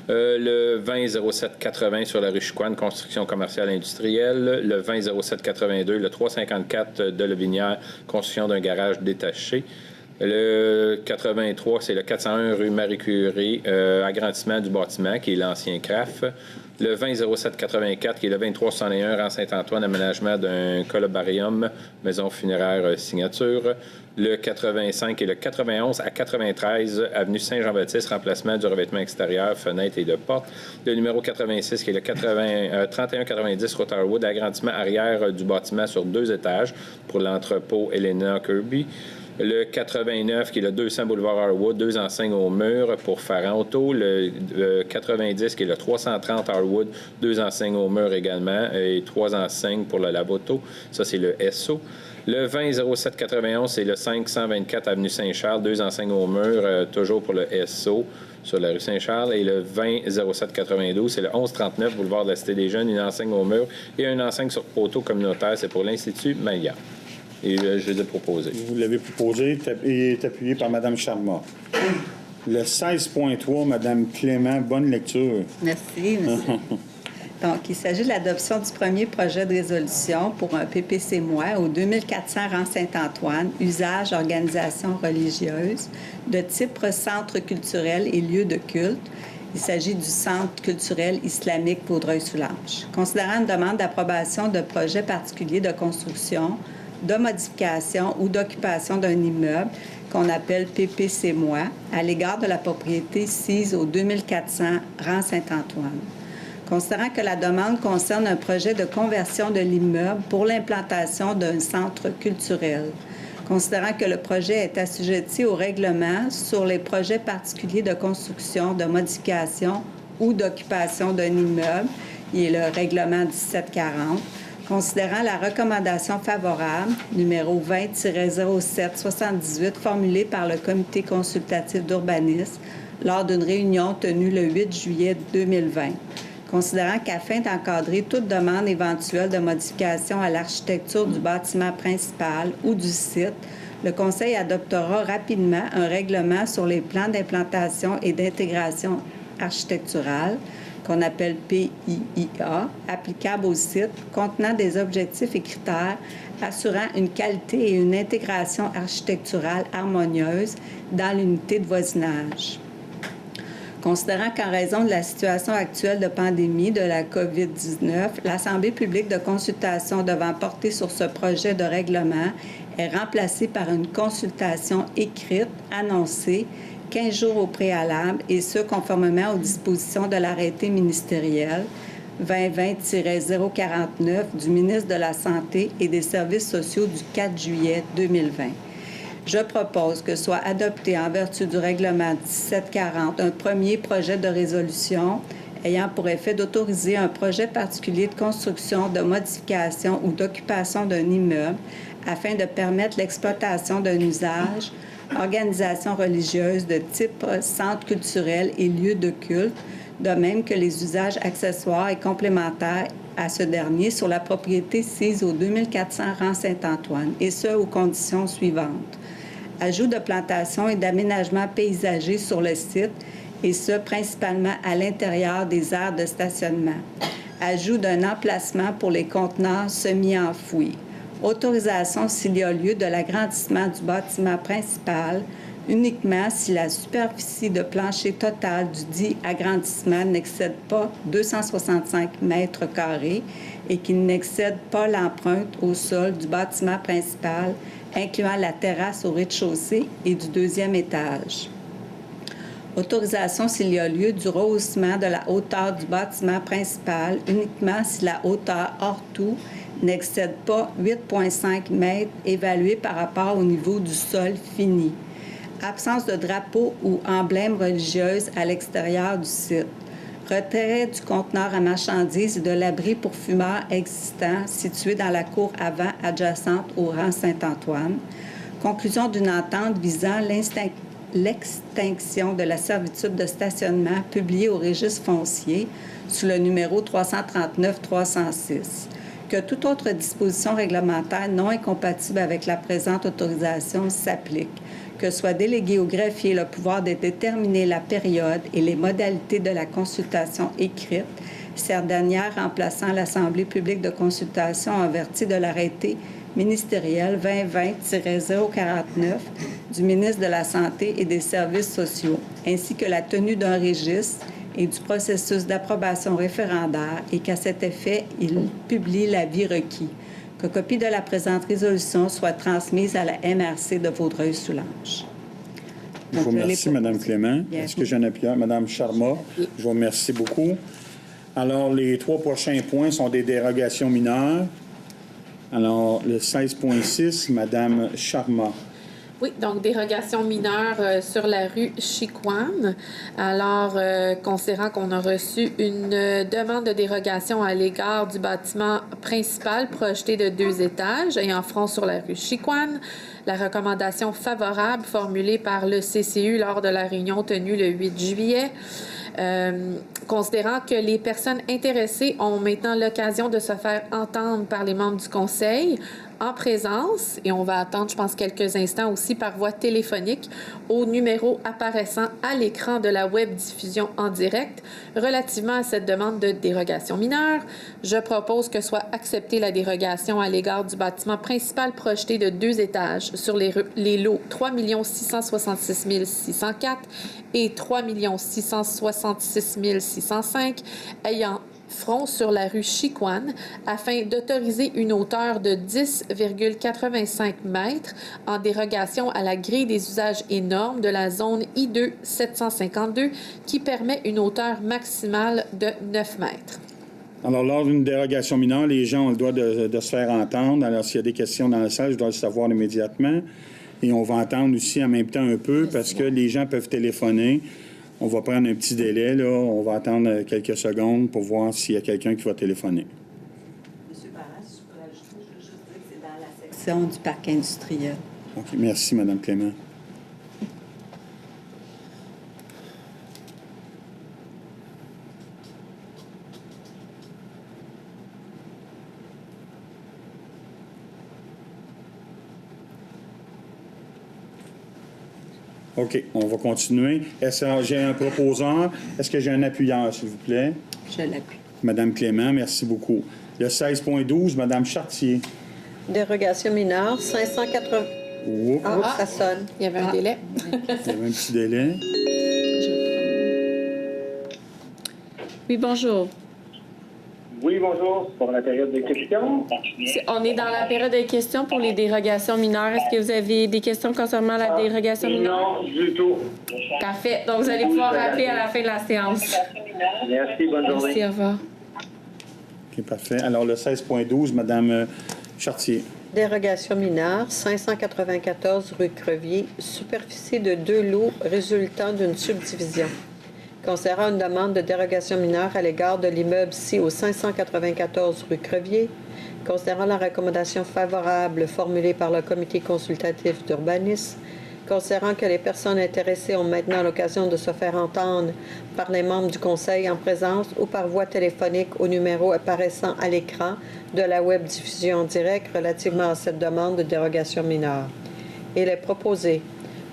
Le 20-07-80 sur la rue Chicoine, construction commerciale industrielle. Le 20-07-82, le 354 de Levinière, construction d'un garage détaché. Le 83, c'est le 401 rue Marie-Curie, agrandissement du bâtiment, qui est l'ancien CRAF. Le 20-07-84, qui est le 2361 rang Saint-Antoine, aménagement d'un colobarium, maison funéraire signature. Le 85 et le 91 à 93, avenue Saint-Jean-Baptiste, remplacement du revêtement extérieur, fenêtres et de portes. Le numéro 86, qui est le 3190 route Harwood, agrandissement arrière du bâtiment sur 2 étages pour l'entrepôt Helena Kirby. Le 89, qui est le 200 boulevard Harwood, 2 enseignes au mur pour Farran Auto. Le 90, qui est le 330 Harwood, 2 enseignes au mur également et 3 enseignes pour le Lavoto. Ça, c'est le SO. Le 20-07-91, c'est le 524 avenue Saint-Charles, 2 enseignes au mur, toujours pour le SO sur la rue Saint-Charles. Et le 20-07-92, c'est le 1139 boulevard de la Cité des Jeunes, une enseigne au mur et une enseigne sur poteau communautaire. C'est pour l'Institut Maillat. Et je l'ai proposé. Vous l'avez proposé et est appuyé par Mme Charma. Le 16.3, Mme Clément, bonne lecture. Merci, monsieur. Donc, il s'agit de l'adoption du premier projet de résolution pour un PPC-moi au 2400 rang Saint-Antoine, usage, organisation religieuse, de type centre culturel et lieu de culte. Il s'agit du Centre culturel islamique Vaudreuil-Soulanges. Considérant une demande d'approbation de projet particulier de construction, de modification ou d'occupation d'un immeuble qu'on appelle PPC-moi à l'égard de la propriété sise au 2400 rang Saint-Antoine. Considérant que la demande concerne un projet de conversion de l'immeuble pour l'implantation d'un centre culturel. Considérant que le projet est assujetti au règlement sur les projets particuliers de construction, de modification ou d'occupation d'un immeuble, qui est le règlement 1740, considérant la recommandation favorable, numéro 20-07-78, formulée par le Comité consultatif d'urbanisme lors d'une réunion tenue le 8 juillet 2020, considérant qu'afin d'encadrer toute demande éventuelle de modification à l'architecture du bâtiment principal ou du site, le Conseil adoptera rapidement un règlement sur les plans d'implantation et d'intégration architecturale, qu'on appelle PIIA, applicable au site, contenant des objectifs et critères assurant une qualité et une intégration architecturale harmonieuse dans l'unité de voisinage. Considérant qu'en raison de la situation actuelle de pandémie de la COVID-19, l'Assemblée publique de consultation devant porter sur ce projet de règlement est remplacée par une consultation écrite annoncée 15 jours au préalable, et ce, conformément aux dispositions de l'arrêté ministériel 2020-049 du ministre de la Santé et des Services sociaux du 4 juillet 2020. Je propose que soit adopté en vertu du règlement 1740 un premier projet de résolution ayant pour effet d'autoriser un projet particulier de construction, de modification ou d'occupation d'un immeuble afin de permettre l'exploitation d'un usage, organisation religieuse de type centre culturel et lieu de culte, de même que les usages accessoires et complémentaires à ce dernier sur la propriété sise au 2400 rang Saint-Antoine, et ce, aux conditions suivantes. Ajout de plantations et d'aménagements paysagers sur le site, et ce, principalement à l'intérieur des aires de stationnement. Ajout d'un emplacement pour les conteneurs semi-enfouis. Autorisation s'il y a lieu de l'agrandissement du bâtiment principal, uniquement si la superficie de plancher totale du dit agrandissement n'excède pas 265 mètres carrés et qu'il n'excède pas l'empreinte au sol du bâtiment principal, incluant la terrasse au rez-de-chaussée et du deuxième étage. Autorisation s'il y a lieu du rehaussement de la hauteur du bâtiment principal, uniquement si la hauteur hors tout n'excède pas 8,5 mètres évalué par rapport au niveau du sol fini. Absence de drapeau ou emblème religieuse à l'extérieur du site. Retrait du conteneur à marchandises et de l'abri pour fumeurs existant situé dans la cour avant adjacente au rang Saint-Antoine. Conclusion d'une entente visant l'extinction de la servitude de stationnement publiée au registre foncier sous le numéro 339-306. Que toute autre disposition réglementaire non incompatible avec la présente autorisation s'applique. Que soit délégué au greffier le pouvoir de déterminer la période et les modalités de la consultation écrite, cette dernière remplaçant l'Assemblée publique de consultation en vertu de l'arrêté ministériel 2020-049 du ministre de la Santé et des Services sociaux, ainsi que la tenue d'un registre et du processus d'approbation référendaire, et qu'à cet effet, il publie l'avis requis. Que copie de la présente résolution soit transmise à la MRC de Vaudreuil-Soulanges. Je vous remercie, Mme Clément. Est-ce que j'ai un appuyeur? Mme Charma, je vous remercie beaucoup. Alors, les 3 prochains points sont des dérogations mineures. Alors, le 16.6, Mme Charma. Oui, donc dérogation mineure sur la rue Chicoine. Alors, considérant qu'on a reçu une demande de dérogation à l'égard du bâtiment principal projeté de 2 étages ayant front sur la rue Chicoine, la recommandation favorable formulée par le CCU lors de la réunion tenue le 8 juillet, considérant que les personnes intéressées ont maintenant l'occasion de se faire entendre par les membres du Conseil en présence, et on va attendre, je pense, quelques instants aussi par voie téléphonique, au numéro apparaissant à l'écran de la web diffusion en direct relativement à cette demande de dérogation mineure. Je propose que soit acceptée la dérogation à l'égard du bâtiment principal projeté de 2 étages sur les lots 3 666 604 et 3 666 605 ayant front sur la rue Chicoine afin d'autoriser une hauteur de 10,85 mètres en dérogation à la grille des usages et normes de la zone I2 752 qui permet une hauteur maximale de 9 mètres. Alors, lors d'une dérogation mineure, les gens ont le droit de se faire entendre. Alors, s'il y a des questions dans la salle, je dois le savoir immédiatement. Et on va entendre aussi en même temps un peu parce que les gens peuvent téléphoner. On va prendre un petit délai, là. On va attendre quelques secondes pour voir s'il y a quelqu'un qui va téléphoner. M. Barras, je peux ajouter, je veux juste dire que c'est dans la section du parc industriel. OK. Merci, Mme Clément. OK, on va continuer. Est-ce que j'ai un proposeur? Est-ce que j'ai un appuyeur, s'il vous plaît? Je l'appuie. Madame Clément, merci beaucoup. Le 16.12, Madame Chartier. Dérogation mineure, 580... Oups, ça sonne. Il y avait un délai. il y avait un petit délai. Oui, bonjour. Oui, bonjour. C'est pour la période de questions. On est dans la période de questions pour les dérogations mineures. Est-ce que vous avez des questions concernant la dérogation mineure? Non, du tout. Parfait. Donc, vous allez pouvoir rappeler à la fin de la séance. Merci, bonne journée. Merci, au revoir. OK, parfait. Alors, le 16.12, Madame Chartier. Dérogation mineure, 594 rue Crevier, superficie de 2 lots résultant d'une subdivision. Concernant une demande de dérogation mineure à l'égard de l'immeuble ci au 594 rue Crevier, considérant la recommandation favorable formulée par le comité consultatif d'urbanisme, considérant que les personnes intéressées ont maintenant l'occasion de se faire entendre par les membres du conseil en présence ou par voie téléphonique au numéro apparaissant à l'écran de la web diffusion en direct relativement à cette demande de dérogation mineure. Il est proposé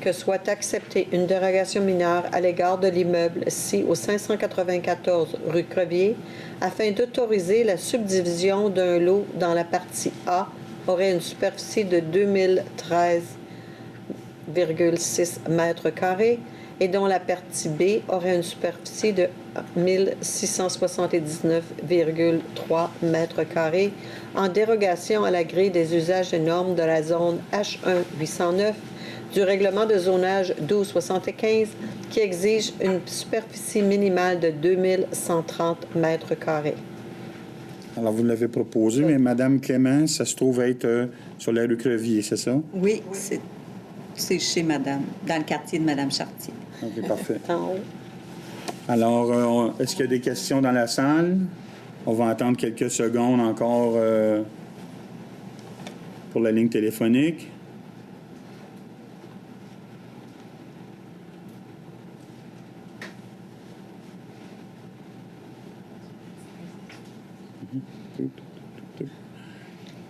que soit acceptée une dérogation mineure à l'égard de l'immeuble ci au 594 rue Crevier afin d'autoriser la subdivision d'un lot dans la partie A aurait une superficie de 2013,6 mètres carrés et dont la partie B aurait une superficie de 1679,3 mètres carrés en dérogation à la grille des usages et normes de la zone H1 809 du règlement de zonage 1275 qui exige une superficie minimale de 2130 mètres carrés. Alors, vous l'avez proposé, mais Madame Clément, ça se trouve être sur la rue Crevier, c'est ça? Oui, c'est chez Madame, dans le quartier de Madame Chartier. OK, parfait. Alors, est-ce qu'il y a des questions dans la salle? On va attendre quelques secondes encore pour la ligne téléphonique.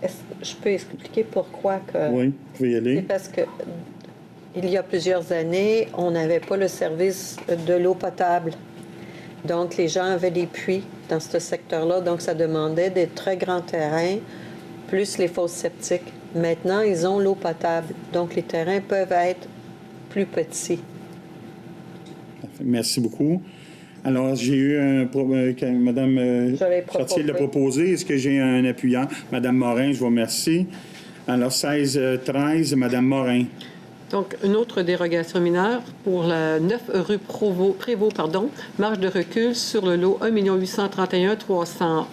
Est-ce que je peux expliquer pourquoi que... Oui, vous pouvez y aller. C'est parce que il y a plusieurs années, on n'avait pas le service de l'eau potable. Donc, les gens avaient des puits dans ce secteur-là. Donc, ça demandait des très grands terrains, plus les fosses septiques. Maintenant, ils ont l'eau potable. Donc, les terrains peuvent être plus petits. Merci beaucoup. Alors, j'ai eu Mme Chartier l'a proposé. Est-ce que j'ai un appuyant? Mme Morin, je vous remercie. Alors, 16-13, Mme Morin. Donc, une autre dérogation mineure pour la 9 rue Prévost, marge de recul sur le lot 1 831 300.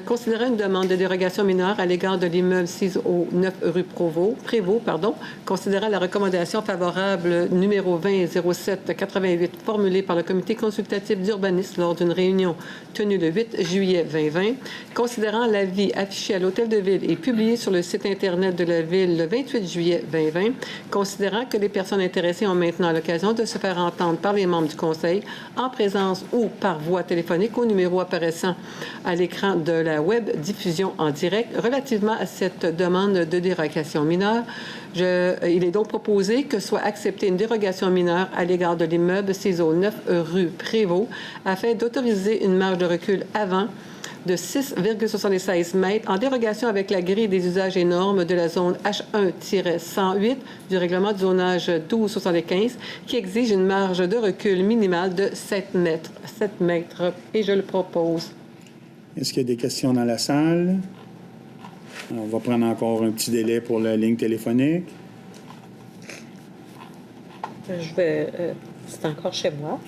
Considérant une demande de dérogation mineure à l'égard de l'immeuble 6 au 9 rue Prévost, considérant la recommandation favorable numéro 20-07-88 formulée par le comité consultatif d'urbanisme lors d'une réunion tenue le 8 juillet 2020, considérant l'avis affiché à l'Hôtel de Ville et publié sur le site Internet de la Ville le 28 juillet 2020, considérant que les personnes intéressées ont maintenant l'occasion de se faire entendre par les membres du Conseil en présence ou par voie téléphonique au numéro apparaissant à l'écran de la web diffusion en direct relativement à cette demande de dérogation mineure. Il est donc proposé que soit acceptée une dérogation mineure à l'égard de l'immeuble CISO 9 rue Prévost afin d'autoriser une marge de recul avant de 6,76 mètres en dérogation avec la grille des usages et normes de la zone H1-108 du règlement du zonage 1275 qui exige une marge de recul minimale de 7 mètres. 7 mètres. Et je le propose. Est-ce qu'il y a des questions dans la salle? On va prendre encore un petit délai pour la ligne téléphonique. C'est encore chez moi.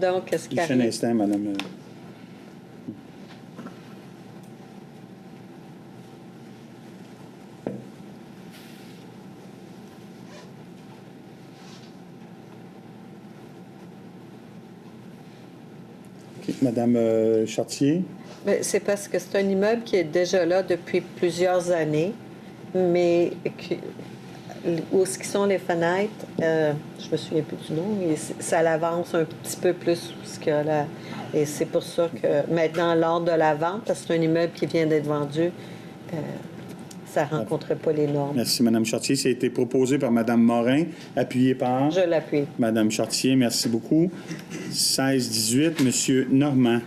Donc, qu'est-ce qu'il y a? Juste un instant, madame. Madame Chartier. C'est parce que c'est un immeuble qui est déjà là depuis plusieurs années, mais où ce qui sont les fenêtres, je me souviens plus du nom, ça l'avance un petit peu plus que là. Et c'est pour ça que maintenant, lors de la vente, parce que c'est un immeuble qui vient d'être vendu, ça ne rencontrait pas les normes. Merci, Mme Chartier. Ça a été proposé par Mme Morin, appuyé par... Je l'appuie. Mme Chartier, merci beaucoup. 16-18, M. Normand.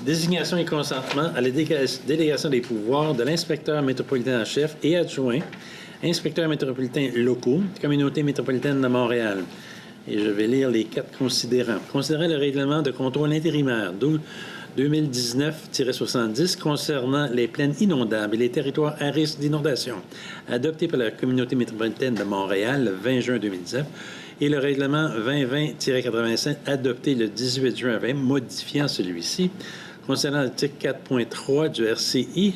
Désignation et consentement à la délégation des pouvoirs de l'inspecteur métropolitain en chef et adjoint, inspecteurs métropolitains locaux, Communauté métropolitaine de Montréal. Et je vais lire les 4 considérants. Considérant le règlement de contrôle intérimaire 2019-70 concernant les plaines inondables et les territoires à risque d'inondation, adopté par la Communauté métropolitaine de Montréal le 20 juin 2019, et le règlement 2020-85 adopté le 18 juin 20, modifiant celui-ci, concernant l'article 4.3 du RCI,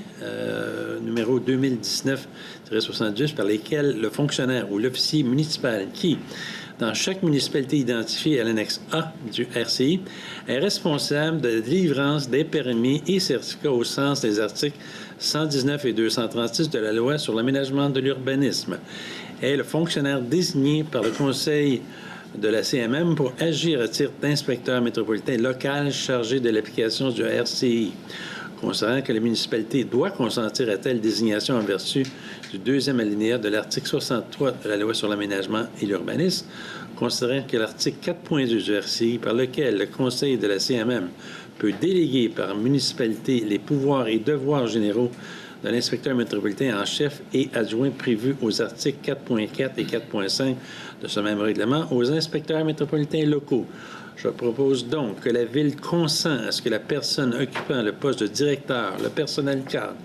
numéro 2019-70, par lesquels le fonctionnaire ou l'officier municipal qui, dans chaque municipalité identifiée à l'annexe A du RCI, est responsable de la délivrance des permis et certificats au sens des articles 119 et 236 de la Loi sur l'aménagement de l'urbanisme, est le fonctionnaire désigné par le Conseil de la CMM pour agir à titre d'inspecteur métropolitain local chargé de l'application du RCI. Considérant que la municipalité doit consentir à telle désignation en vertu du 2e alinéa de l'article 63 de la Loi sur l'aménagement et l'urbanisme, considérant que l'article 4.2 du RCI, par lequel le Conseil de la CMM peut déléguer par municipalité les pouvoirs et devoirs généraux de l'inspecteur métropolitain en chef et adjoint prévus aux articles 4.4 et 4.5 de ce même règlement aux inspecteurs métropolitains locaux. Je propose donc que la Ville consent à ce que la personne occupant le poste de directeur, le personnel cadre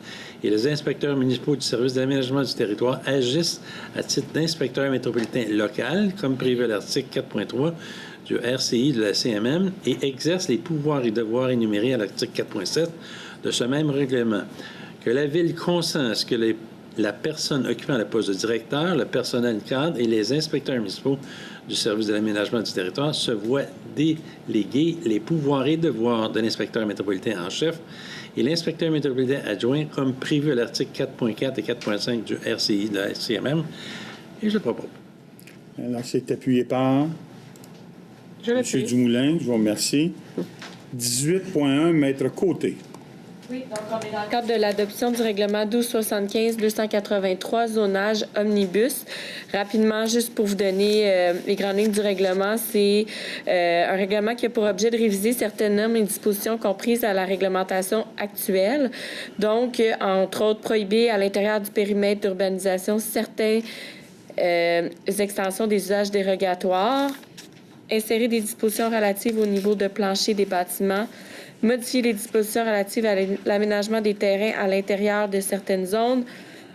et les inspecteurs municipaux du service d'aménagement du territoire agissent à titre d'inspecteur métropolitain local, comme prévu à l'article 4.3 du RCI de la CMM, et exercent les pouvoirs et devoirs énumérés à l'article 4.7 de ce même règlement. Que la Ville consent à ce que la personne occupant le poste de directeur, le personnel cadre et les inspecteurs municipaux du service de l'aménagement du territoire se voient déléguer les pouvoirs et devoirs de l'inspecteur métropolitain en chef et l'inspecteur métropolitain adjoint comme prévu à l'article 4.4 et 4.5 du RCI de la CMM. Et je le propose. Alors, c'est appuyé par M. Dumoulin. Je vous remercie. 18.1, Maître Côté. Oui, donc on est dans le cadre de l'adoption du règlement 1275-283, zonage omnibus. Rapidement, juste pour vous donner les grandes lignes du règlement, c'est un règlement qui a pour objet de réviser certaines normes et dispositions comprises à la réglementation actuelle. Donc, entre autres, prohiber à l'intérieur du périmètre d'urbanisation certaines extensions des usages dérogatoires, insérer des dispositions relatives au niveau de plancher des bâtiments, modifier les dispositions relatives à l'aménagement des terrains à l'intérieur de certaines zones,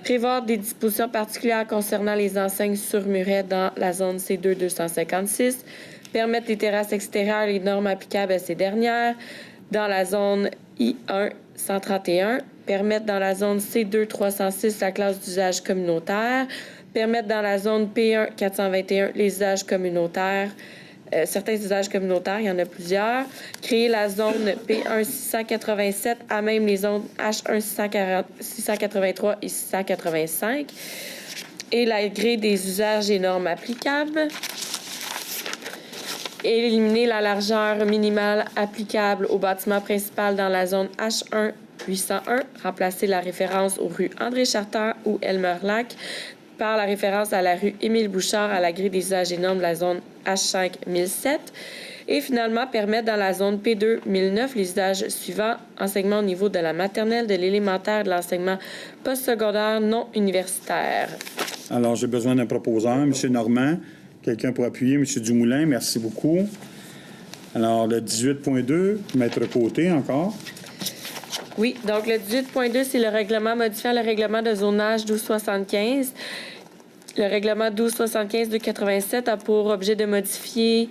prévoir des dispositions particulières concernant les enseignes sur murets dans la zone C2 256, permettre les terrasses extérieures et les normes applicables à ces dernières dans la zone I1 131, permettre dans la zone C2 306 la classe d'usage communautaire, permettre dans la zone P1 421 les usages communautaires, certains usages communautaires, il y en a plusieurs. Créer la zone P1 687 à même les zones H1 683 et 685. Et la grille des usages et normes applicables. Et éliminer la largeur minimale applicable au bâtiment principal dans la zone H1 801. Remplacer la référence aux rues André Chartrand ou Elmer Lac par la référence à la rue Émile Bouchard à la grille des usages et normes de la zone H5 1007. Et finalement, permettre dans la zone P2 1009 les usages suivants: enseignement au niveau de la maternelle, de l'élémentaire, de l'enseignement postsecondaire non universitaire. Alors, j'ai besoin d'un proposeur. M. Normand, quelqu'un pour appuyer. M. Dumoulin, merci beaucoup. Alors, le 18.2, Maître Côté encore. Oui, donc le 18.2, c'est le règlement modifiant le règlement de zonage 1275. Le règlement 1275 de 87 a pour objet de modifier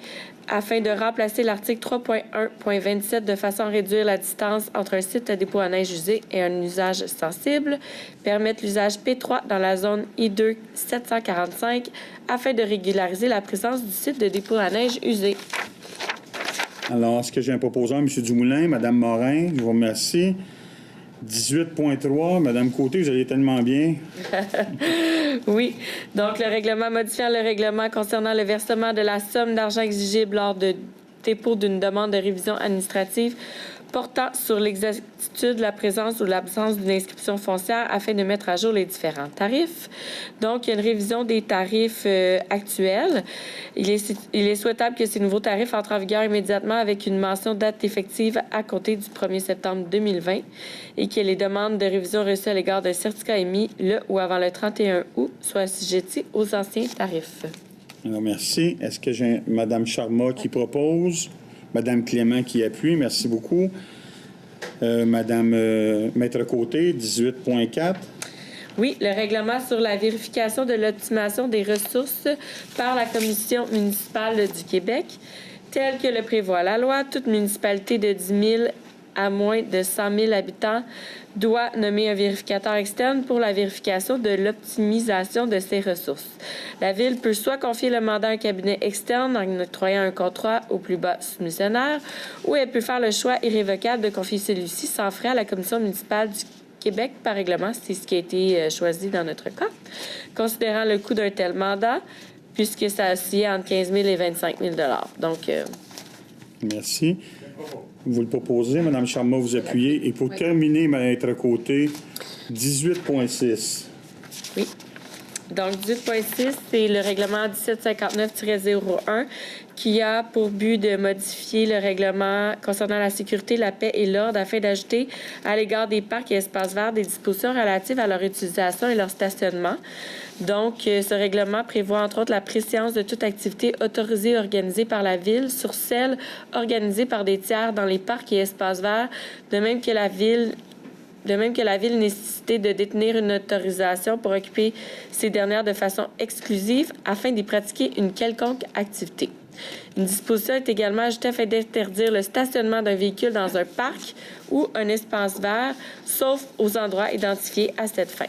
afin de remplacer l'article 3.1.27 de façon à réduire la distance entre un site de dépôt à neige usé et un usage sensible, permettre l'usage P3 dans la zone I2 745 afin de régulariser la présence du site de dépôt à neige usé. Alors, est-ce que j'ai un proposeur, M. Dumoulin, Mme Morin? Je vous remercie. 18.3, Mme Côté, vous allez tellement bien. Oui. Donc, le règlement modifiant le règlement concernant le versement de la somme d'argent exigible lors de dépôt d'une demande de révision administrative portant sur l'exactitude, la présence ou l'absence d'une inscription foncière afin de mettre à jour les différents tarifs. Donc, il y a une révision des tarifs actuels. Il est souhaitable que ces nouveaux tarifs entrent en vigueur immédiatement avec une mention de date effective à compter du 1er septembre 2020 et que les demandes de révision reçues à l'égard d'un certificat émis le ou avant le 31 août soient assujetties aux anciens tarifs. Alors, merci. Est-ce que j'ai Mme Charma qui propose? Mme Clément qui appuie. Merci beaucoup. Mme Maître Côté, 18.4. Oui, le règlement sur la vérification de l'optimisation des ressources par la Commission municipale du Québec. Tel que le prévoit la loi, toute municipalité de 10 000 à moins de 100 000 habitants doit nommer un vérificateur externe pour la vérification de l'optimisation de ses ressources. La Ville peut soit confier le mandat à un cabinet externe en octroyant un contrat au plus bas soumissionnaire, ou elle peut faire le choix irrévocable de confier celui-ci sans frais à la Commission municipale du Québec par règlement. C'est ce qui a été choisi dans notre cas. Considérant le coût d'un tel mandat, puisque ça oscille entre 15 000 et 25 000 Donc, merci. Vous le proposez, Mme Charma, vous appuyez. Et pour terminer, Maître Côté, 18.6. Oui. Donc, 18.6, c'est le règlement 1759-01 qui a pour but de modifier le règlement concernant la sécurité, la paix et l'ordre afin d'ajouter à l'égard des parcs et espaces verts des dispositions relatives à leur utilisation et leur stationnement. Donc, ce règlement prévoit, entre autres, la préséance de toute activité autorisée et organisée par la Ville sur celle organisée par des tiers dans les parcs et espaces verts, de même que la Ville nécessité de détenir une autorisation pour occuper ces dernières de façon exclusive afin d'y pratiquer une quelconque activité. Une disposition est également ajoutée afin d'interdire le stationnement d'un véhicule dans un parc ou un espace vert, sauf aux endroits identifiés à cette fin.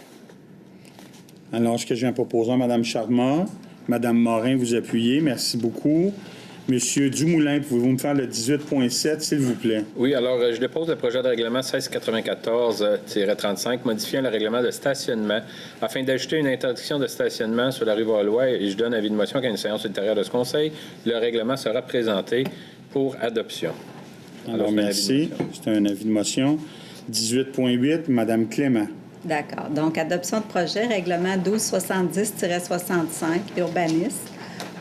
Alors, ce que je viens proposer à Mme Charma, Mme Morin, vous appuyez. Merci beaucoup. Monsieur Dumoulin, pouvez-vous me faire le 18.7, s'il vous plaît? Oui, alors je dépose le projet de règlement 1694-35 modifiant le règlement de stationnement afin d'ajouter une interdiction de stationnement sur la rue Valois et je donne avis de motion qu'à une séance ultérieure de ce Conseil, le règlement sera présenté pour adoption. Alors merci. C'est un avis de motion. 18.8, Mme Clément. D'accord. Donc, adoption de projet, règlement 1270-65, urbanisme.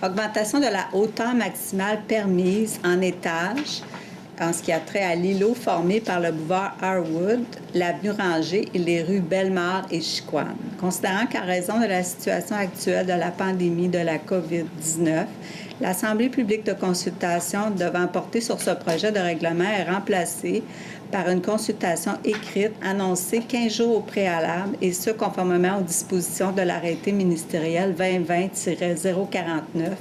Augmentation de la hauteur maximale permise en étage en ce qui a trait à l'îlot formé par le boulevard Harwood, l'avenue Rangée et les rues Bellemare et Chicoine. Considérant qu'en raison de la situation actuelle de la pandémie de la COVID-19, l'Assemblée publique de consultation devant porter sur ce projet de règlement est remplacée par une consultation écrite annoncée 15 jours au préalable et ce, conformément aux dispositions de l'arrêté ministériel 2020-049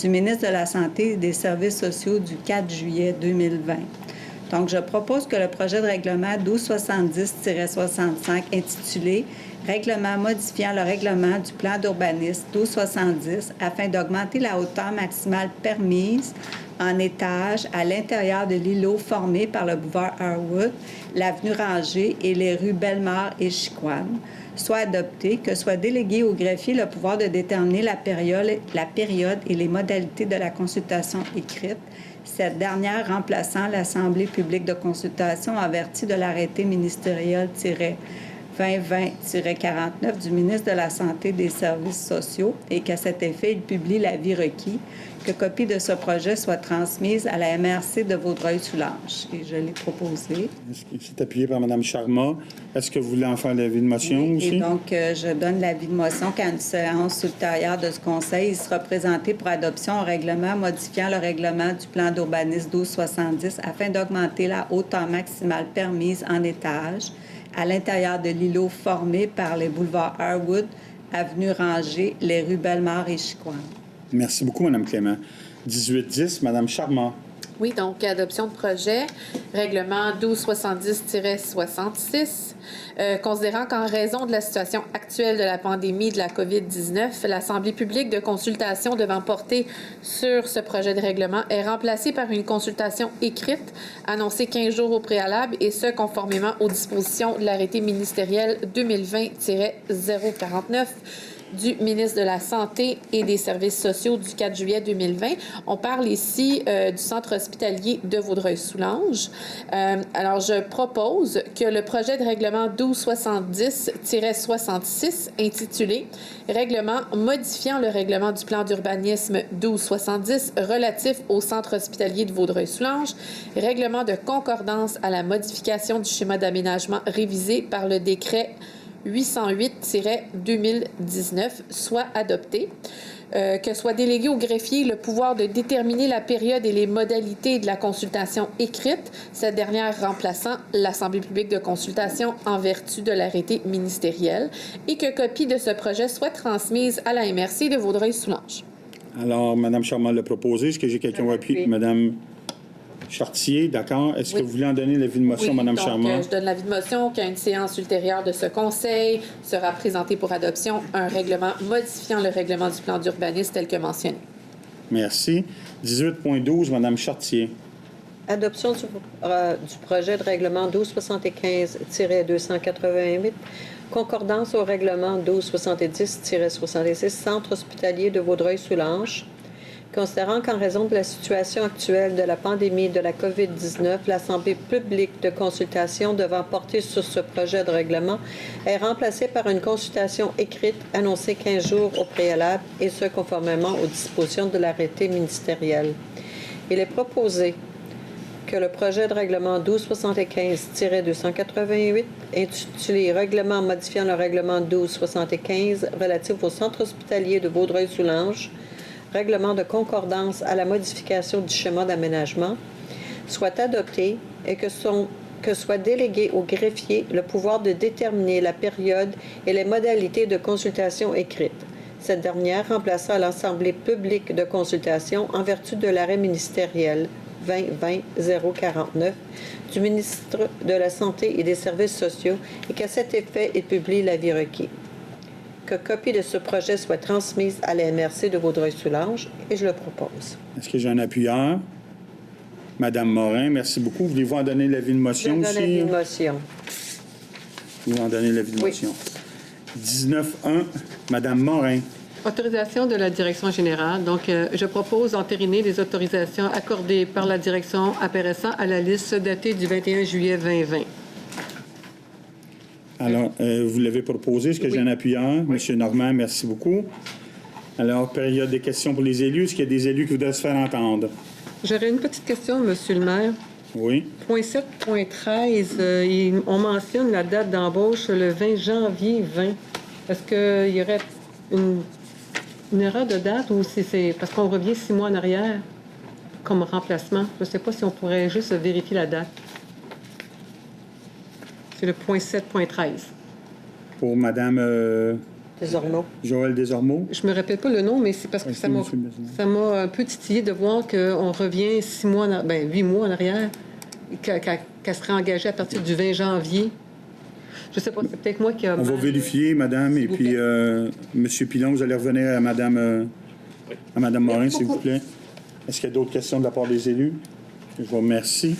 du ministre de la Santé et des Services sociaux du 4 juillet 2020. Donc, je propose que le projet de règlement 1270-65 intitulé « Règlement modifiant le règlement du plan d'urbanisme 1270 afin d'augmenter la hauteur maximale permise en étage à l'intérieur de l'îlot formé par le boulevard Harwood, l'avenue Rangée et les rues Bellemare et Chicoine, soit adopté, que soit délégué au greffier le pouvoir de déterminer la période et les modalités de la consultation écrite, cette dernière remplaçant l'Assemblée publique de consultation en vertu de l'arrêté ministériel 2020-49 du ministre de la Santé et des Services sociaux et qu'à cet effet, il publie l'avis requis, que copie de ce projet soit transmise à la MRC de Vaudreuil-Soulanges. Et je l'ai proposé. C'est appuyé par Mme Charma. Est-ce que vous voulez en faire l'avis de motion aussi? Et donc, je donne l'avis de motion qu'à une séance ultérieure de ce Conseil, il sera présenté pour adoption au règlement modifiant le règlement du plan d'urbanisme 1270 afin d'augmenter la hauteur maximale permise en étage à l'intérieur de l'îlot formé par les boulevards Harwood, avenue Rangée, les rues Bellemare et Chicoine. Merci beaucoup, Mme Clément. 18.10, Mme Charma. Oui, donc adoption de projet, règlement 1270-66, considérant qu'en raison de la situation actuelle de la pandémie de la COVID-19, l'Assemblée publique de consultation devant porter sur ce projet de règlement est remplacée par une consultation écrite annoncée 15 jours au préalable et ce, conformément aux dispositions de l'arrêté ministériel 2020-049 du ministre de la Santé et des Services sociaux du 4 juillet 2020. On parle ici du centre hospitalier de Vaudreuil-Soulanges. Alors, je propose que le projet de règlement 1270-66 intitulé « Règlement modifiant le règlement du plan d'urbanisme 1270 relatif au centre hospitalier de Vaudreuil-Soulanges, règlement de concordance à la modification du schéma d'aménagement révisé par le décret 808-2019 soit adopté, que soit délégué au greffier le pouvoir de déterminer la période et les modalités de la consultation écrite, cette dernière remplaçant l'Assemblée publique de consultation en vertu de l'arrêté ministériel, et que copie de ce projet soit transmise à la MRC de Vaudreuil-Soulanges. Alors, Mme Charmant l'a proposé. Est-ce que j'ai quelqu'un qui appuie? Mme Chartier, d'accord. Est-ce que vous voulez en donner l'avis de motion, Mme Charmant? Je donne l'avis de motion qu'à une séance ultérieure de ce Conseil sera présenté pour adoption un règlement modifiant le règlement du plan d'urbanisme tel que mentionné. Merci. 18.12, Mme Chartier. Adoption du projet de règlement 1275-288, concordance au règlement 1270-66, centre hospitalier de Vaudreuil-Soulanges. Considérant qu'en raison de la situation actuelle de la pandémie de la COVID-19, l'Assemblée publique de consultation devant porter sur ce projet de règlement est remplacée par une consultation écrite annoncée 15 jours au préalable, et ce conformément aux dispositions de l'arrêté ministériel. Il est proposé que le projet de règlement 1275-288, intitulé « Règlement modifiant le règlement 1275 relatif au centre hospitalier de Vaudreuil-Soulanges, règlement de concordance à la modification du schéma d'aménagement », soit adopté et que soit délégué au greffier le pouvoir de déterminer la période et les modalités de consultation écrite. Cette dernière remplaçant l'Assemblée publique de consultation en vertu de l'arrêt ministériel 2020-049 du ministre de la Santé et des Services sociaux, et qu'à cet effet, il publie l'avis requis. Que copie de ce projet soit transmise à la MRC de Vaudreuil-Soulanges, et je le propose. Est-ce que j'ai un appuyeur? Madame Morin, merci beaucoup. Voulez-vous en donner l'avis de motion aussi? Je donne l'avis de motion. Vous en donnez l'avis de motion. 19.1, Madame Morin. Autorisation de la direction générale. Donc, je propose d'entériner les autorisations accordées par la direction apparaissant à la liste datée du 21 juillet 2020. Alors, vous l'avez proposé. Est-ce que j'ai un appuyeur? Monsieur Normand, merci beaucoup. Alors, période de questions pour les élus. Est-ce qu'il y a des élus qui voudraient se faire entendre? J'aurais une petite question, Monsieur le maire. Oui. Point 7.13, on mentionne la date d'embauche le 20 janvier 20. Est-ce qu'il y aurait une erreur de date ou si c'est parce qu'on revient 6 mois en arrière comme remplacement? Je ne sais pas si on pourrait juste vérifier la date. C'est le point 7.13. Pour Madame... Desormeaux. Joël Desormeaux. Je me rappelle pas le nom, mais c'est parce que ça m'a un peu titillé de voir qu'on revient 8 mois en arrière, qu'elle serait engagée à partir du 20 janvier. Je sais pas, c'est peut-être moi qui a... On va vérifier, Madame, et puis Monsieur Pilon, vous allez revenir à Madame Morin, s'il vous plaît. Est-ce qu'il y a d'autres questions de la part des élus? Je vous remercie.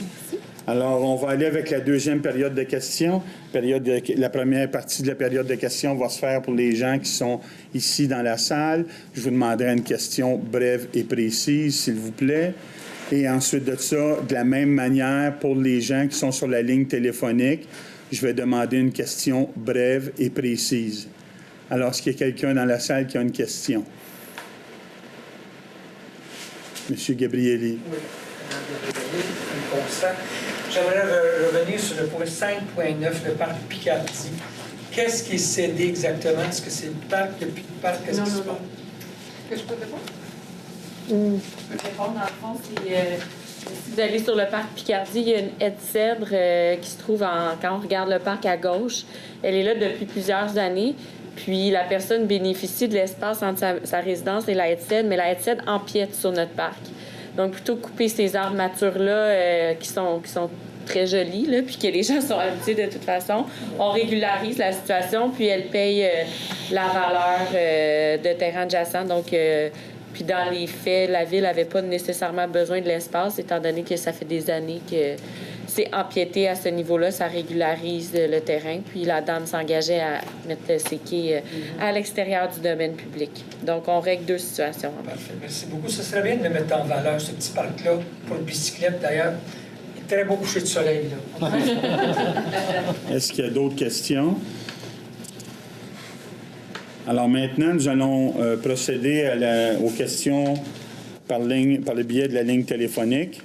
Alors, on va aller avec la deuxième période de questions. La première partie de la période de questions va se faire pour les gens qui sont ici dans la salle. Je vous demanderai une question brève et précise, s'il vous plaît. Et ensuite de ça, de la même manière, pour les gens qui sont sur la ligne téléphonique, je vais demander une question brève et précise. Alors, est-ce qu'il y a quelqu'un dans la salle qui a une question? Monsieur Gabrielli. Oui, un constat. J'aimerais revenir sur le point 5.9, le parc Picardie. Qu'est-ce qui est cédé exactement? Est-ce que c'est le parc, depuis le parc? Qu'est-ce qui se passe? Que je peux répondre? Répondre, dans le fond, c'est... si vous allez sur le parc Picardie, il y a une haie de cèdre qui se trouve quand on regarde le parc à gauche. Elle est là depuis plusieurs années. Puis la personne bénéficie de l'espace entre sa résidence et la haie de cèdre, mais la haie de cèdre empiète sur notre parc. Donc, plutôt que couper ces arbres matures-là qui sont très jolis, là, puis que les gens sont habitués de toute façon, on régularise la situation, puis elle paye la valeur de terrain adjacent. Donc, puis dans les faits, la Ville n'avait pas nécessairement besoin de l'espace, étant donné que ça fait des années que c'est empiété à ce niveau-là, ça régularise le terrain. Puis la dame s'engageait à mettre ses quais à l'extérieur du domaine public. Donc, on règle deux situations. Parfait. Merci beaucoup. Ce serait bien de le mettre en valeur, ce petit parc-là, pour le bicyclette, d'ailleurs. Il est très beau coucher de soleil, là. Est-ce qu'il y a d'autres questions? Alors maintenant, nous allons procéder aux questions par le biais de la ligne téléphonique.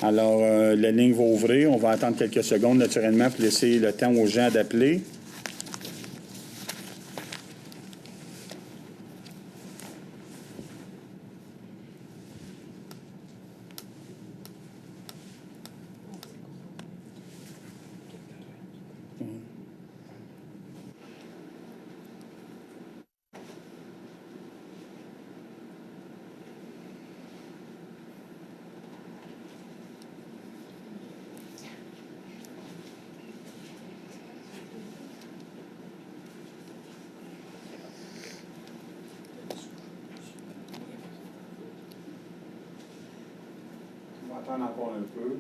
Alors, la ligne va ouvrir. On va attendre quelques secondes, naturellement, pour laisser le temps aux gens d'appeler. On va attendre encore un peu.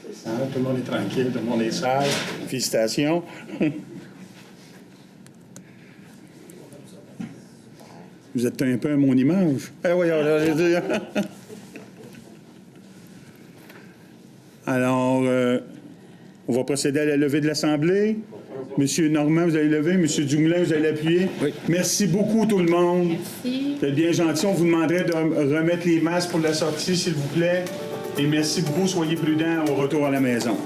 C'est ça, tout le monde est tranquille, tout le monde est sage. Félicitations. Vous êtes un peu à mon image. Ah oui, j'allais dire. Alors, on va procéder à la levée de l'Assemblée. Monsieur Normand, vous allez lever. Monsieur Dumoulin, vous allez appuyer. Oui. Merci beaucoup, tout le monde. Merci. Vous êtes bien gentil. On vous demanderait de remettre les masques pour la sortie, s'il vous plaît. Et merci beaucoup. Soyez prudents au retour à la maison.